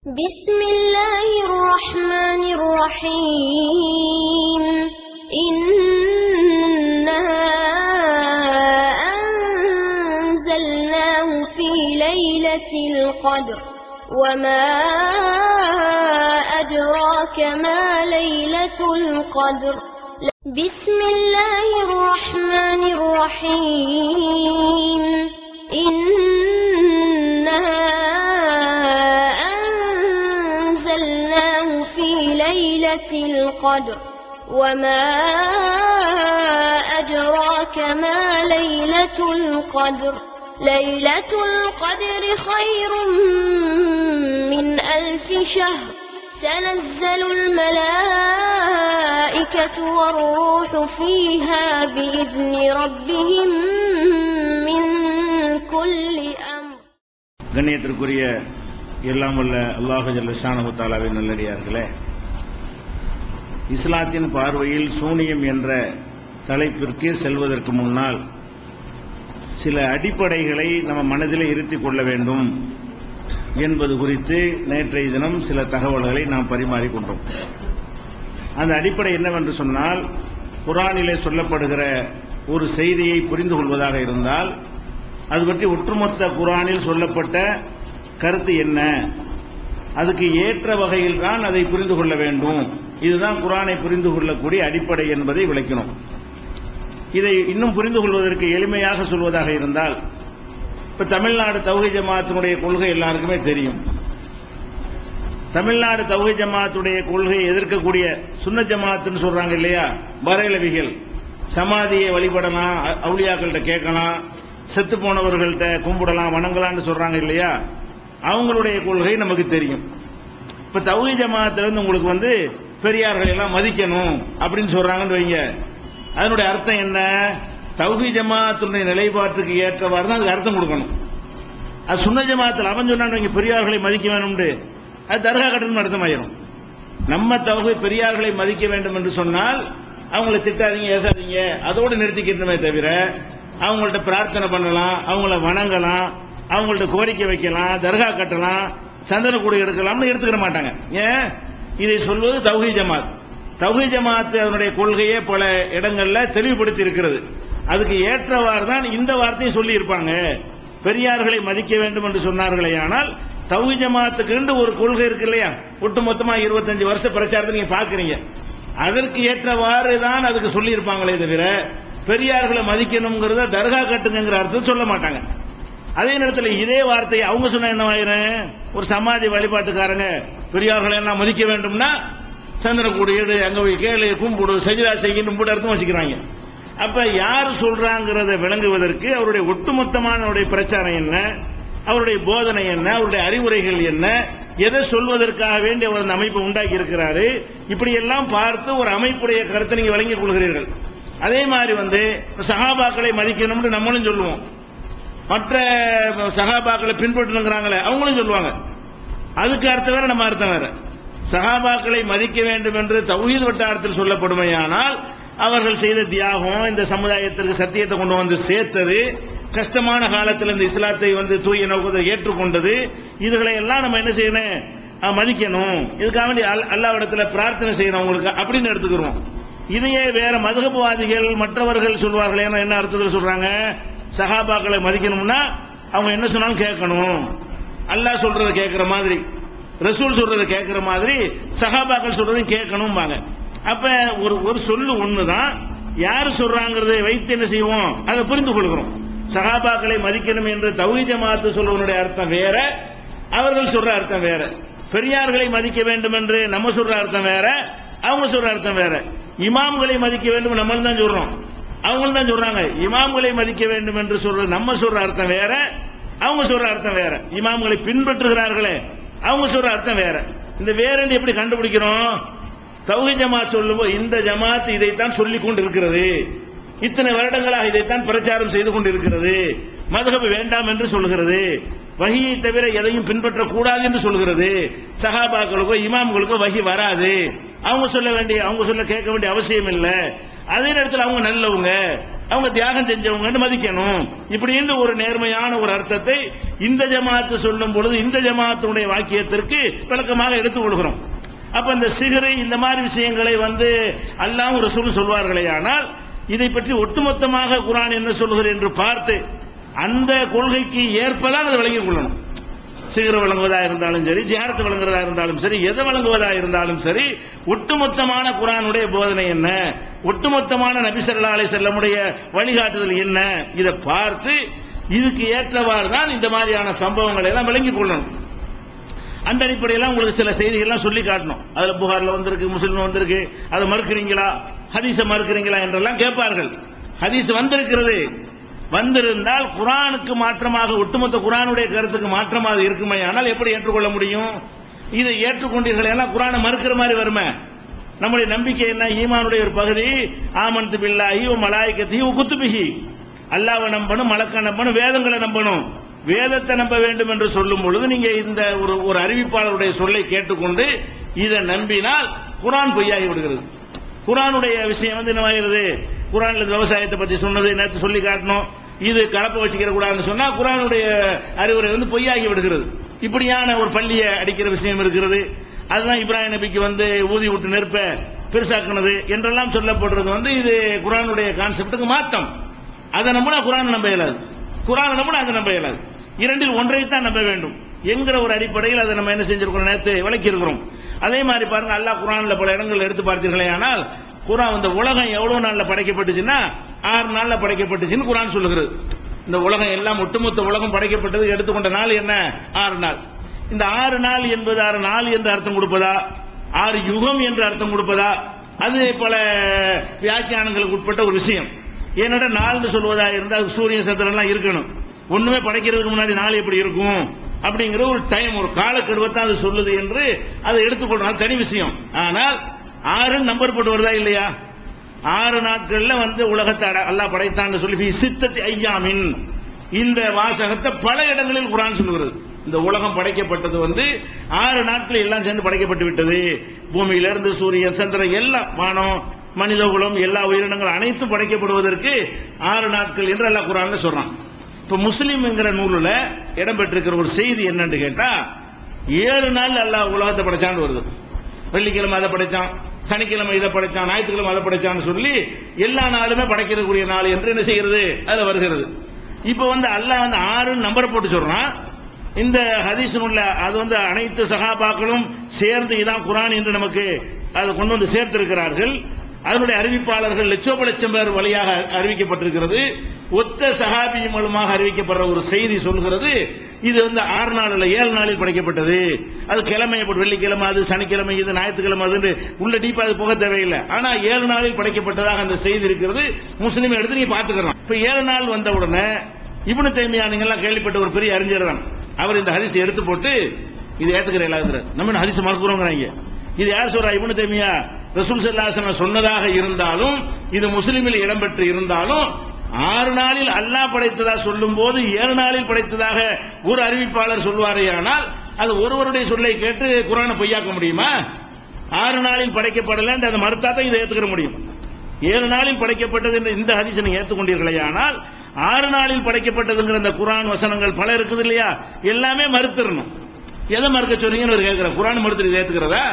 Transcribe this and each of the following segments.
بسم الله الرحمن الرحيم إنا أنزلناه في ليلة القدر وما أدراك ما ليلة القدر بسم الله الرحمن الرحيم إنا أنزلناه في ليلة القدر وما أدراك ما ليلة القدر ليلة القدر خير من 1000 شهر تنزل الملائكة والروح فيها بإذن ربهم من كل أمر. கண்ணியத்திற்குரிய எல்லாம் வல்ல அல்லாஹ் ஜல்ல ஷானஹு தஆலாவின் நல்லடியார்களே, இஸ்லாத்தின் பார்வையில் சூனியம் என்ற தலைப்பிற்கு செல்வதற்கு முன்னால் சில அடிப்படைகளை நம்ம மனதில் இருத்திக் கொள்ள வேண்டும் என்பது குறித்து நேற்றைய தினம் சில தகவல்களை நாம் பரிமாறிக்கொண்டோம். அந்த அடிப்படை என்னவென்று சொன்னால், குர்ஆனிலே சொல்லப்படுகிற ஒரு செய்தியை புரிந்து கொள்வதாக இருந்தால் அது பற்றி ஒட்டுமொத்த குர்ஆனில் சொல்லப்பட்ட கருத்து என்ன, அதுக்கு ஏற்ற வகையில் தான் அதை புரிந்து கொள்ள வேண்டும். இதுதான் குர்ஆனை புரிந்து கொள்ளக்கூடிய அடிப்படை என்பதை விளக்கினோம். இதை இன்னும் புரிந்து கொள்வதற்கு எளிமையாக சொல்வதாக இருந்தால், இப்ப தமிழ்நாடு தௌஹீத் ஜமாஅத்தினுடைய கொள்கை எல்லாருக்குமே தெரியும். தமிழ்நாடு தௌஹீத் ஜமாஅத்துடைய கொள்கையை எதிர்க்கக்கூடிய சுன்னத் ஜமாஅத்துன்னு சொல்றாங்க இல்லையா, பரேலவிகள் சமாதியை வழிபடலாம், அவுலியாக்கள்கிட்ட கேட்கலாம், செத்து போனவர்கள்ட்ட கும்பிடலாம், வணங்கலாம்னு சொல்றாங்க இல்லையா, அவங்களுடைய கொள்கை நமக்கு தெரியும். இப்ப தௌஹீத் ஜமாஅத்துல இருந்து உங்களுக்கு பெரியார்கள் எல்லாம் மதிக்கணும் அப்படின்னு சொல்றாங்கன்னு வைங்க, அதனுடைய அர்த்தம் என்ன? தௌஹீத் ஜமாஅத்துடைய நிலைப்பாட்டுக்கு ஏற்றவாறு தான் அதுக்கு அர்த்தம் கொடுக்கணும். அது சுன்னத் ஜமாஅத்தில் அவன் சொன்னாங்க பெரியார்களை மதிக்க வேணும்னு, அது தர்கா கட்டணும் அர்த்தமாயிரும். நம்ம தௌஹீத் பெரியார்களை மதிக்க வேண்டும் என்று சொன்னால் அவங்களை திட்டாதீங்க, ஏசாதீங்க, அதோடு நிறுத்திக்கிட்டமே தவிர அவங்கள்ட்ட பிரார்த்தனை பண்ணலாம், அவங்கள வணங்கலாம், அவங்கள்ட்ட கோரிக்கை வைக்கலாம், தர்கா கட்டலாம், சந்தன கூடை எடுக்கலாம்னு எடுத்துக்கிற மாட்டாங்க. ஏன்? இதை சொல்வது தௌஹீத் ஜமாஅத். தௌஹீத் ஜமாஅத் அதனுடைய கொள்கையை பல இடங்கள்ல தெளிவுபடுத்தி இருக்கிறது. அதுக்கு ஏற்றவாறு தான் இந்த வார்த்தையை சொல்லி இருப்பாங்க. பெரியார்களை மதிக்க வேண்டும் என்று சொன்னார்களே, ஆனால் தௌஹீத் ஜமாஅத்துக்கு ஒரு கொள்கை இருக்கு இல்லையா, ஒட்டுமொத்தமா 25 வருஷ பிரச்சாரத்தை நீங்க பாக்குறீங்க, அதற்கு ஏற்றவாறு தான் அதுக்கு சொல்லி இருப்பாங்களே தவிர பெரியார்களை மதிக்கணுங்கிறத தர்கா கட்டுங்கிற அர்த்தம் சொல்ல மாட்டாங்க. அதே நேரத்தில் இதே வார்த்தையை அவங்க சொன்ன என்னவாயிரும், ஒரு சமாதி வழிபாட்டுக்காரங்க பெரியார்களை எல்லாம் மதிக்க வேண்டும்னா சந்திர கூடியது அங்க போய் கேளு, கும்பிடு, சஜிதா செய்யணும் அர்த்தம் வச்சுக்கிறாங்க. அப்ப யார் சொல்றாங்கிறத விளங்குவதற்கு அவருடைய ஒட்டுமொத்தமான பிரச்சாரம் என்ன, அவருடைய போதனை என்ன, அவருடைய அறிவுரைகள் என்ன, எதை சொல்வதற்காக வேண்டிய ஒரு அமைப்பை உண்டாக்கி இருக்கிறாரு, இப்படி எல்லாம் பார்த்து ஒரு அமைப்புடைய கருத்தை நீங்க விளங்கிக் கொள்கிறீர்கள். அதே மாதிரி சஹாபாக்களை மதிக்கணும்னு நம்மளும் சொல்லுவோம், மற்ற சஹாபாக்களை பின்பற்றுங்கிறாங்களே அவங்களும் சொல்லுவாங்க. அதுக்கு அர்த்தம் வேற, நம்ம அர்த்தம் வேற. சஹாபாக்களை மதிக்க வேண்டும் என்று தௌஹீத் வட்டாரத்தில் சொல்லப்படுமையானால் அவர்கள் செய்த தியாகம், இந்த சமுதாயத்திற்கு சத்தியத்தை கொண்டு வந்து சேர்த்தது, கஷ்டமான காலத்தில் இந்த இஸ்லாத்தை தூய நோக்கத்தை ஏற்றுக்கொண்டது, இதுகளை எல்லாம் நம்ம என்ன செய்யணும், மதிக்கணும். இதுக்காக வேண்டி அல்லாஹ்விடத்தில் பிரார்த்தனை செய்யணும் அவங்களுக்கு அப்படின்னு எடுத்துக்கிறோம். இதையே வேற மதுஹப்வாதிகள் மற்றவர்கள் சொல்வார்கள். என்ன அர்த்தத்தில் சொல்றாங்க, சஹாபாக்களை மதிக்கணும்னா அவங்க என்ன சொன்னாலும் கேட்கணும், அல்லாஹ் சொல்றதை கேட்கிற மாதிரி, ரசூல் சொல்றதை கேட்கிற மாதிரி சஹாபாக்கள் சொல்றதையும் கேட்கணும். அப்ப ஒரு சொல்லு ஒண்ணுதான், யாரு சொல்றாங்கிறதை வைத்து என்ன செய்வோம், அதை புரிந்து கொள்கிறோம். சஹாபாக்களை மதிக்கணும் என்று தௌஹீத் ஜமாஅத் சொல்வதனுடைய அர்த்தம் வேற, அவர்கள் சொல்ற அர்த்தம் வேற. பெரியார்களை மதிக்க வேண்டும் என்று நம்ம சொல்ற அர்த்தம் வேற, அவங்க சொல்ற அர்த்தம் வேற. இமாம்களை மதிக்க வேண்டும் நம்ம தான் சொல்றோம், அவங்களும் தான் சொல்றாங்க. இமாம்களை மதிக்க வேண்டும் என்று சொல்ற நம்ம சொல்ற அர்த்தம் வேற, அவங்க சொல்ற அர்த்தம் வேற. இமாம்களை பின்பற்றுகிறார்களே அவங்க சொல்ற அர்த்தம் வேற. இந்த வேற எப்படி கண்டுபிடிக்கிறோம்? தௌஹீத் ஜமாஅத் சொல்லும்போது இந்த ஜமாஅத் இதைத்தான் சொல்லிக் கொண்டு இருக்கிறது, இத்தனை வருடங்களாக இதைத்தான் பிரச்சாரம் செய்து கொண்டு இருக்கிறது, மதுஹப் வேண்டாம் என்று சொல்கிறது, வஹியை தவிர எதையும் பின்பற்றக்கூடாது என்று சொல்கிறது, சஹாபாக்களுக்கோ இமாம்களுக்கோ வஹி வராது, அவங்க சொல்ல கேட்க வேண்டிய அவசியம் இல்லை, அதே நேரத்தில் அவங்க நல்லவங்க, அவங்க தியாகம் செஞ்சவங்கன்னு மதிக்கணும். இப்படின்னு ஒரு நேர்மையான ஒரு அர்த்தத்தை இந்த ஜமாத்து சொல்லும் பொழுது இந்த ஜமாத்துடைய வாக்கியத்திற்கு விளக்கமாக எடுத்துக் கொள்கிறோம். அப்ப இந்த சிகரை இந்த மாதிரி விஷயங்களை அல்லாஹ் ரசூல் சொல்வார்களே, ஆனால் இதை பற்றி ஒட்டுமொத்தமாக குர்ஆன் என்ன சொல்கிறது என்று பார்த்து அந்த கொள்கைக்கு ஏற்பதான் அதை விளங்கிக் கொள்ளணும். சிகர வழங்குவதா இருந்தாலும் சரி, ஜியாரத்து வழங்குவதா இருந்தாலும் சரி, எதை வழங்குவதா இருந்தாலும் சரி, ஒட்டுமொத்தமான குர்ஆனுடைய போதனை என்ன, ஒட்டுமொத்தமான நபி ஸல்லல்லாஹு அலைஹி வஸல்லமுடைய வழிகாட்டுதல் என்ன, இதை பார்த்து இதுக்கு ஏற்றவாறு தான் இந்த மாதிரியான சம்பவங்களை எல்லாம் விளங்கிக் கொள்ளணும். அந்த அடிப்படையில் உங்களுக்கு சில செய்திகள்லாம் சொல்லி காட்டணும். அதுல புகார்ல வந்திருக்கு, முஸ்லிம் வந்திருக்கு, அதை மறுக்கிறீங்களா, ஹதீஸ மறுக்கிறீங்களா என்றெல்லாம் கேட்பார்கள். ஹதீஸ் வந்திருக்கிறது, வந்திருந்தால் குர்ஆனுக்கு மாற்றமாக ஒட்டுமொத்த குர்ஆனுடைய கருத்துக்கு மாற்றமாக இருக்குமே, ஆனால் எப்படி ஏற்றுக்கொள்ள முடியும்? இதை ஏற்றுக்கொண்டீர்கள் எல்லாம் குர்ஆனை மறுக்கிற மாதிரி வருமே. நம்முடைய நம்பிக்கை என்ன? ஈமானுடைய ஒரு பகுதி ஆமன்து பில்லாஹி வ மலாயிகத்திஹி வ குதுபிஹி, அல்லாஹ்வை நம்பணும், மலக்க நம்பணும், வேதங்களை நம்பணும். வேதத்தை நம்ப வேண்டும் என்று சொல்லும் பொழுது நீங்க இந்த ஒரு அறிவிப்பாளருடைய சொல்லை கேட்டுக்கொண்டு இதை நம்பினால் குர்ஆன் பொய்யாகி விடுகிறது. குர்ஆனுடைய விஷயம் என்னவாகிறது? குர்ஆன்ல விவசாயத்தை பத்தி சொன்னது நேற்று சொல்லி காட்டணும். இது கலப்பை வச்சுக்கிற கூடாதுன்னு சொன்னா குர்ஆனுடைய அறிவுரை பொய்யாகி விடுகிறது. இப்படியான ஒரு பள்ளியை அடிக்கிற விஷயம் இருக்கிறது. அதுதான் இப்ராஹிம் நபிக்கு ஊதி விட்டு நெருப்ப பெருசாக்குனது என்றெல்லாம் சொல்லப்படுறது இது குர்ஆனுடைய கான்செப்டுக்கு மாத்தம். அதை நம்பினா குர்ஆன் நம்ப இயலாது, குர்ஆன் நம்பினா அதை நம்ப இயலாது. இரண்டில் ஒன்றைத்தான் நம்ப வேண்டும் என்கிற ஒரு அடிப்படையில் அதை நம்ம என்ன செஞ்சிருக்கிறோம், நேற்று விளக்கி இருக்கிறோம். அதே மாதிரி பாருங்க, அல்லாஹ் குர்ஆன்ல பல இடங்கள் எடுத்து பார்த்தீர்களே, ஆனால் குர்ஆன் இந்த உலகம் எவ்வளவு நாள்ல படைக்கப்பட்டுச்சுன்னா 6 நாள்ல படைக்கப்பட்டுச்சுன்னு குர்ஆன் சொல்லுகிறது. இந்த உலகம் எல்லாம் ஒட்டுமொத்த உலகம் படைக்கப்பட்டது எடுத்துக்கொண்ட நாள் என்ன? 6 நாள். இந்த 6 நாள் என்பது 6 நாள் என்று அர்த்தம் கொடுப்பதா, 6 யுகம் என்று அர்த்தம் கொடுப்பதா, அது பல வியாக்கியானங்களுக்கு உட்பட்ட ஒரு விஷயம். ஏன்னா நாள்னு சொல்வதா இருந்தால் சூரிய சந்திரன் எல்லாம் இருக்கணும். ஒண்ணுமே படைக்கிறதுக்கு முன்னாடி நாள் எப்படி இருக்கும் அப்படிங்கிற ஒரு டைம், ஒரு காலக்கெடுவத்தான் அது சொல்லுது என்று அதை எடுத்துக்கொள்றாங்க, தனி விஷயம். ஆனால் 6 நம்பர் போட்டு வருதா இல்லையா? 6 நாட்கள்ல உலகத்தை அல்லாஹ் படைத்தான் சொல்லி சித்தத்தி ஐயாமின் இந்த வாசகத்தை பல இடங்களில் குர்ஆன் சொல்லுகிறது. இந்த உலகம் படைக்கப்பட்டது 6 நாட்கள் எல்லாம் சேர்ந்து படைக்கப்பட்டு விட்டது. பூமியிலிருந்து சூரியன் சந்திரன் எல்லாம், வானம், மனித குலம், எல்லா உயிரினங்கள் அனைத்தும் படைக்கப்படுவதற்கு 6 நாட்கள் என்று அல்லாஹ் குர்ஆன்ல சொல்றான். இப்ப முஸ்லிம் என்கிற நூலில் இடம்பெற்றிருக்கிற ஒரு செய்தி என்னன்னு கேட்டா, 7 நாள் அல்லாஹ் உலகத்தை படைச்சான்னு வருது. வெள்ளிக்கிழமை அதை படைச்சான், சனிக்கிழமை இதை படைச்சான், ஞாயிற்றுக்கிழமை அதை படைச்சான்னு சொல்லி எல்லா நாளுமே படைக்கக்கூடிய நாள் என்று என்ன செய்கிறது, அதுல வருகிறது. இப்ப அல்லாஹ் 6 நம்பரை போட்டு சொல்றான். இந்த ஹதீஸ் நூல்ல அது அனைத்து சஹாபாக்களும் சேர்ந்து இதான் குர்ஆன் என்று நமக்கு அதை கொண்டு சேர்த்திருக்கிறார்கள். அதனுடைய அறிவிப்பாளர்கள் லட்சோப பேர் வழியாக அறிவிக்கப்பட்டிருக்கிறது. ஒத்த சஹாபி மூலமாக அறிவிக்கப்படுற ஒரு செய்தி சொல்கிறது, இது 6 நாள் இல்ல 7 நாளில் படைக்கப்பட்டது. அது கிழமை, வெள்ளிக்கிழமை அது, சனிக்கிழமை இது, ஞாயிற்றுக்கிழமை அது, உள்ள டீப்பா அது போக தேவையில்லை. ஆனா 7 நாளில் படைக்கப்பட்டதாக அந்த செய்தி இருக்கிறது. முஸ்லிம் எடுத்து நீங்க பாத்துக்கலாம். இப்ப 7 நாள் வந்த உடனே இப்னு தைமியா நீங்க எல்லாம் கேள்விப்பட்ட ஒரு பெரிய அறிஞர் தான், அவர் இந்த ஹதீஸ் எடுத்து போட்டு இது ஏத்துக்கிற எல்லாரும் நம்ம ஹதீஸ் மறுக்கிறோங்கிறாங்க. இது யார் சொல்றா? இப்னு தைமியா ரசூல் ஸல்லல்லாஹு அலைஹி வஸல்லம் சொன்னதாக இருந்தாலும், இது முஸ்லிமில் இடம்பெற்று இருந்தாலும், 6 நாளில் அல்லாஹ் படைத்ததா சொல்லும் போது 7 நாளில் படைத்ததாக ஒரு அறிவிப்பாளர் சொல்வாரேயானால் அது ஒருவருடைய சொல்லை கேட்டு குர்ஆனை பொய்யாக்க முடியுமா? 6 நாளில் படைக்கப்படல அந்த மறுத்தாதான் இதை ஏத்துக்கிற முடியும். 7 நாளில் படைக்கப்பட்டது என்று இந்த ஹதீஸை நீங்க ஏற்றுக்கொண்டீர்களே, ஆனால் 6 நாளில் படைக்கப்பட்டதுங்கிற இந்த குர்ஆன் வசனங்கள் பல இருக்குது இல்லையா, எல்லாமே மறுத்துறணும். எதை மறுக்க சொன்னீங்கன்னு கேட்கிற, குர்ஆன் மறுத்து ஏத்துக்கிறதா?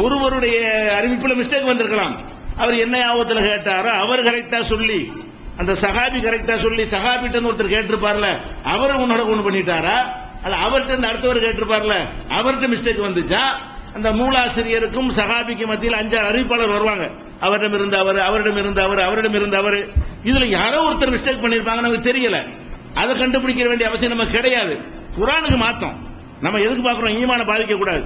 ஒருவருடைய அறிவிப்புல மிஸ்டேக் வந்திருக்கலாம். அவர் என்ன ஆபத்துல கேட்டாரோ அவர் கரெக்டா சொல்லி, அந்த சஹாபி கரெக்டா சொல்லி, சஹாபிட்ட ஒருத்தர் கேட்டிருப்பார்ல, அவரை உன்னோட கொண்டு பண்ணிட்டாரா? அல்ல அவர்கிட்ட அடுத்தவர் கேட்டிருப்பார்ல, அவர்கிட்ட மிஸ்டேக் வந்துச்சா? அந்த நூலாசிரியருக்கும் சஹாபிக்கு மத்தியில் 5-6 அறிவிப்பாளர் வருவாங்க. அவரிடம் இருந்து அவர், அவரிடம் இருந்து அவர், அவரிடம் இருந்து அவர். இதுல யாரோ ஒருத்தர் மிஸ்டேக் பண்ணிருப்பாங்க, நமக்கு தெரியல. அதை கண்டுபிடிக்க வேண்டிய அவசியம் நமக்கு கிடையாது. குர்ஆனுக்கு மாத்தம் நம்ம எதுக்கு பார்க்கிறோம்? ஈமான பாதிக்க கூடாது.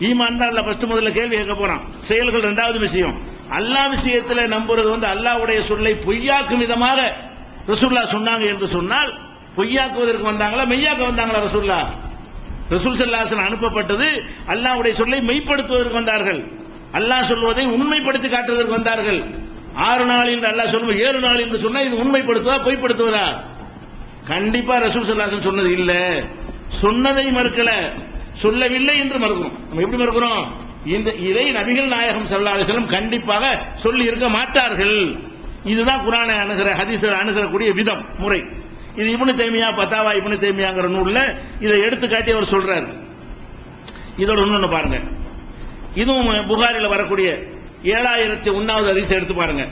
ஈமான் தான் ஃபர்ஸ்ட் முதல்ல கேள்வி கேட்க போறான். செயல்கள் 2வது விஷயம். அல்லாஹ் விஷயத்துல நம்புறது அல்லாஹ்வுடைய சொல்லை பொய்யாக்கும் விதமாக ரசூலுல்லாஹ் சொன்னாங்க என்று சொன்னால், பொய்யாக்குவதற்கு வந்தாங்களா மெய்யாக்க வந்தாங்களா? ரசூலுல்லாஹ் ஸல்லல்லாஹு அலைஹி வஸல்லம் அனுப்பப்பட்டது அல்லாஹ்வுடைய சொல்லை மெய்ப்படுத்துவதற்கு வந்தார்கள். அல்லாஹ் சொல்வதை உண்மைப்படுத்தி காட்டுவதற்கு வந்தார்கள். 6 நாளில் அல்லாஹ் சொல்லுவோம், 7 நாள் என்று சொன்னா இது உண்மைப்படுத்துவதா பொய்ப்படுத்துவதா? கண்டிப்பா ரசூல் ஸல்லல்லாஹு அலைஹி வஸல்லம் சொன்னது இல்ல, சொன்னதை மறுக்கல, சொல்லவில்லை என்று மறுக்கிறோம். நம்ம எப்படி மறுக்கிறோம்? இதை நபிகள் நாயகம் ஸல்லல்லாஹு அலைஹி வஸல்லம் கண்டிப்பாக சொல்லி இருக்க மாட்டார்கள். இதுதான் குர்ஆனை அணுகிற ஹதீஸ் அணுகக்கூடிய விதம் முறை. இது இப்னு தைமியா பத்தாவா இப்னு தைமியாங்கிற நூல்ல இதை எடுத்துக்காட்டி அவர் சொல்றாரு. இதோட இன்னொன்னு பாருங்க, இதுவும் புகாரில வரக்கூடிய 7001வது ஹதீஸ் எடுத்து பாருங்க.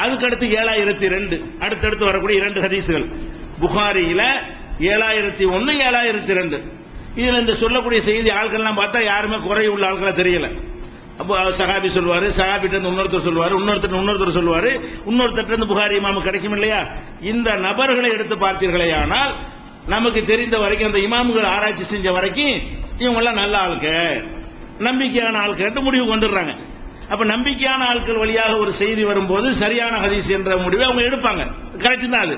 அதுக்கடுத்து 7002 அடுத்தடுத்து வரக்கூடிய 2 ஹதீஸ்கள் புகாரியில 7001 7002. இதுல இந்த சொல்லக்கூடிய செய்தி ஆட்கள்லாம் பார்த்தா யாருமே குறை உள்ள ஆட்களா தெரியல. அப்போ சஹாபி சொல்வாரு, சஹாபிட்ட இருந்து இன்னொருத்தர் சொல்வாரு, இன்னொருத்தர் சொல்வாரு, இன்னொருத்தர் இருந்து புகாரி இமாம் கிடைக்கும் இல்லையா? இந்த நபர்களை எடுத்து பார்த்தீர்களே ஆனால் நமக்கு தெரிந்த வரைக்கும் அந்த இமாம்கள் ஆராய்ச்சி செஞ்ச வரைக்கும் இவங்க எல்லாம் நல்ல ஆளுக்க, நம்பிக்கையான ஆட்கள் முடிவு கொண்டுடுறாங்க. அப்ப நம்பிக்கையான ஆட்கள் வழியாக ஒரு செய்தி வரும்போது சரியான ஹதீஸ் என்ற முடிவை அவங்க எடுப்பாங்க. கரெக்ட் தான். அது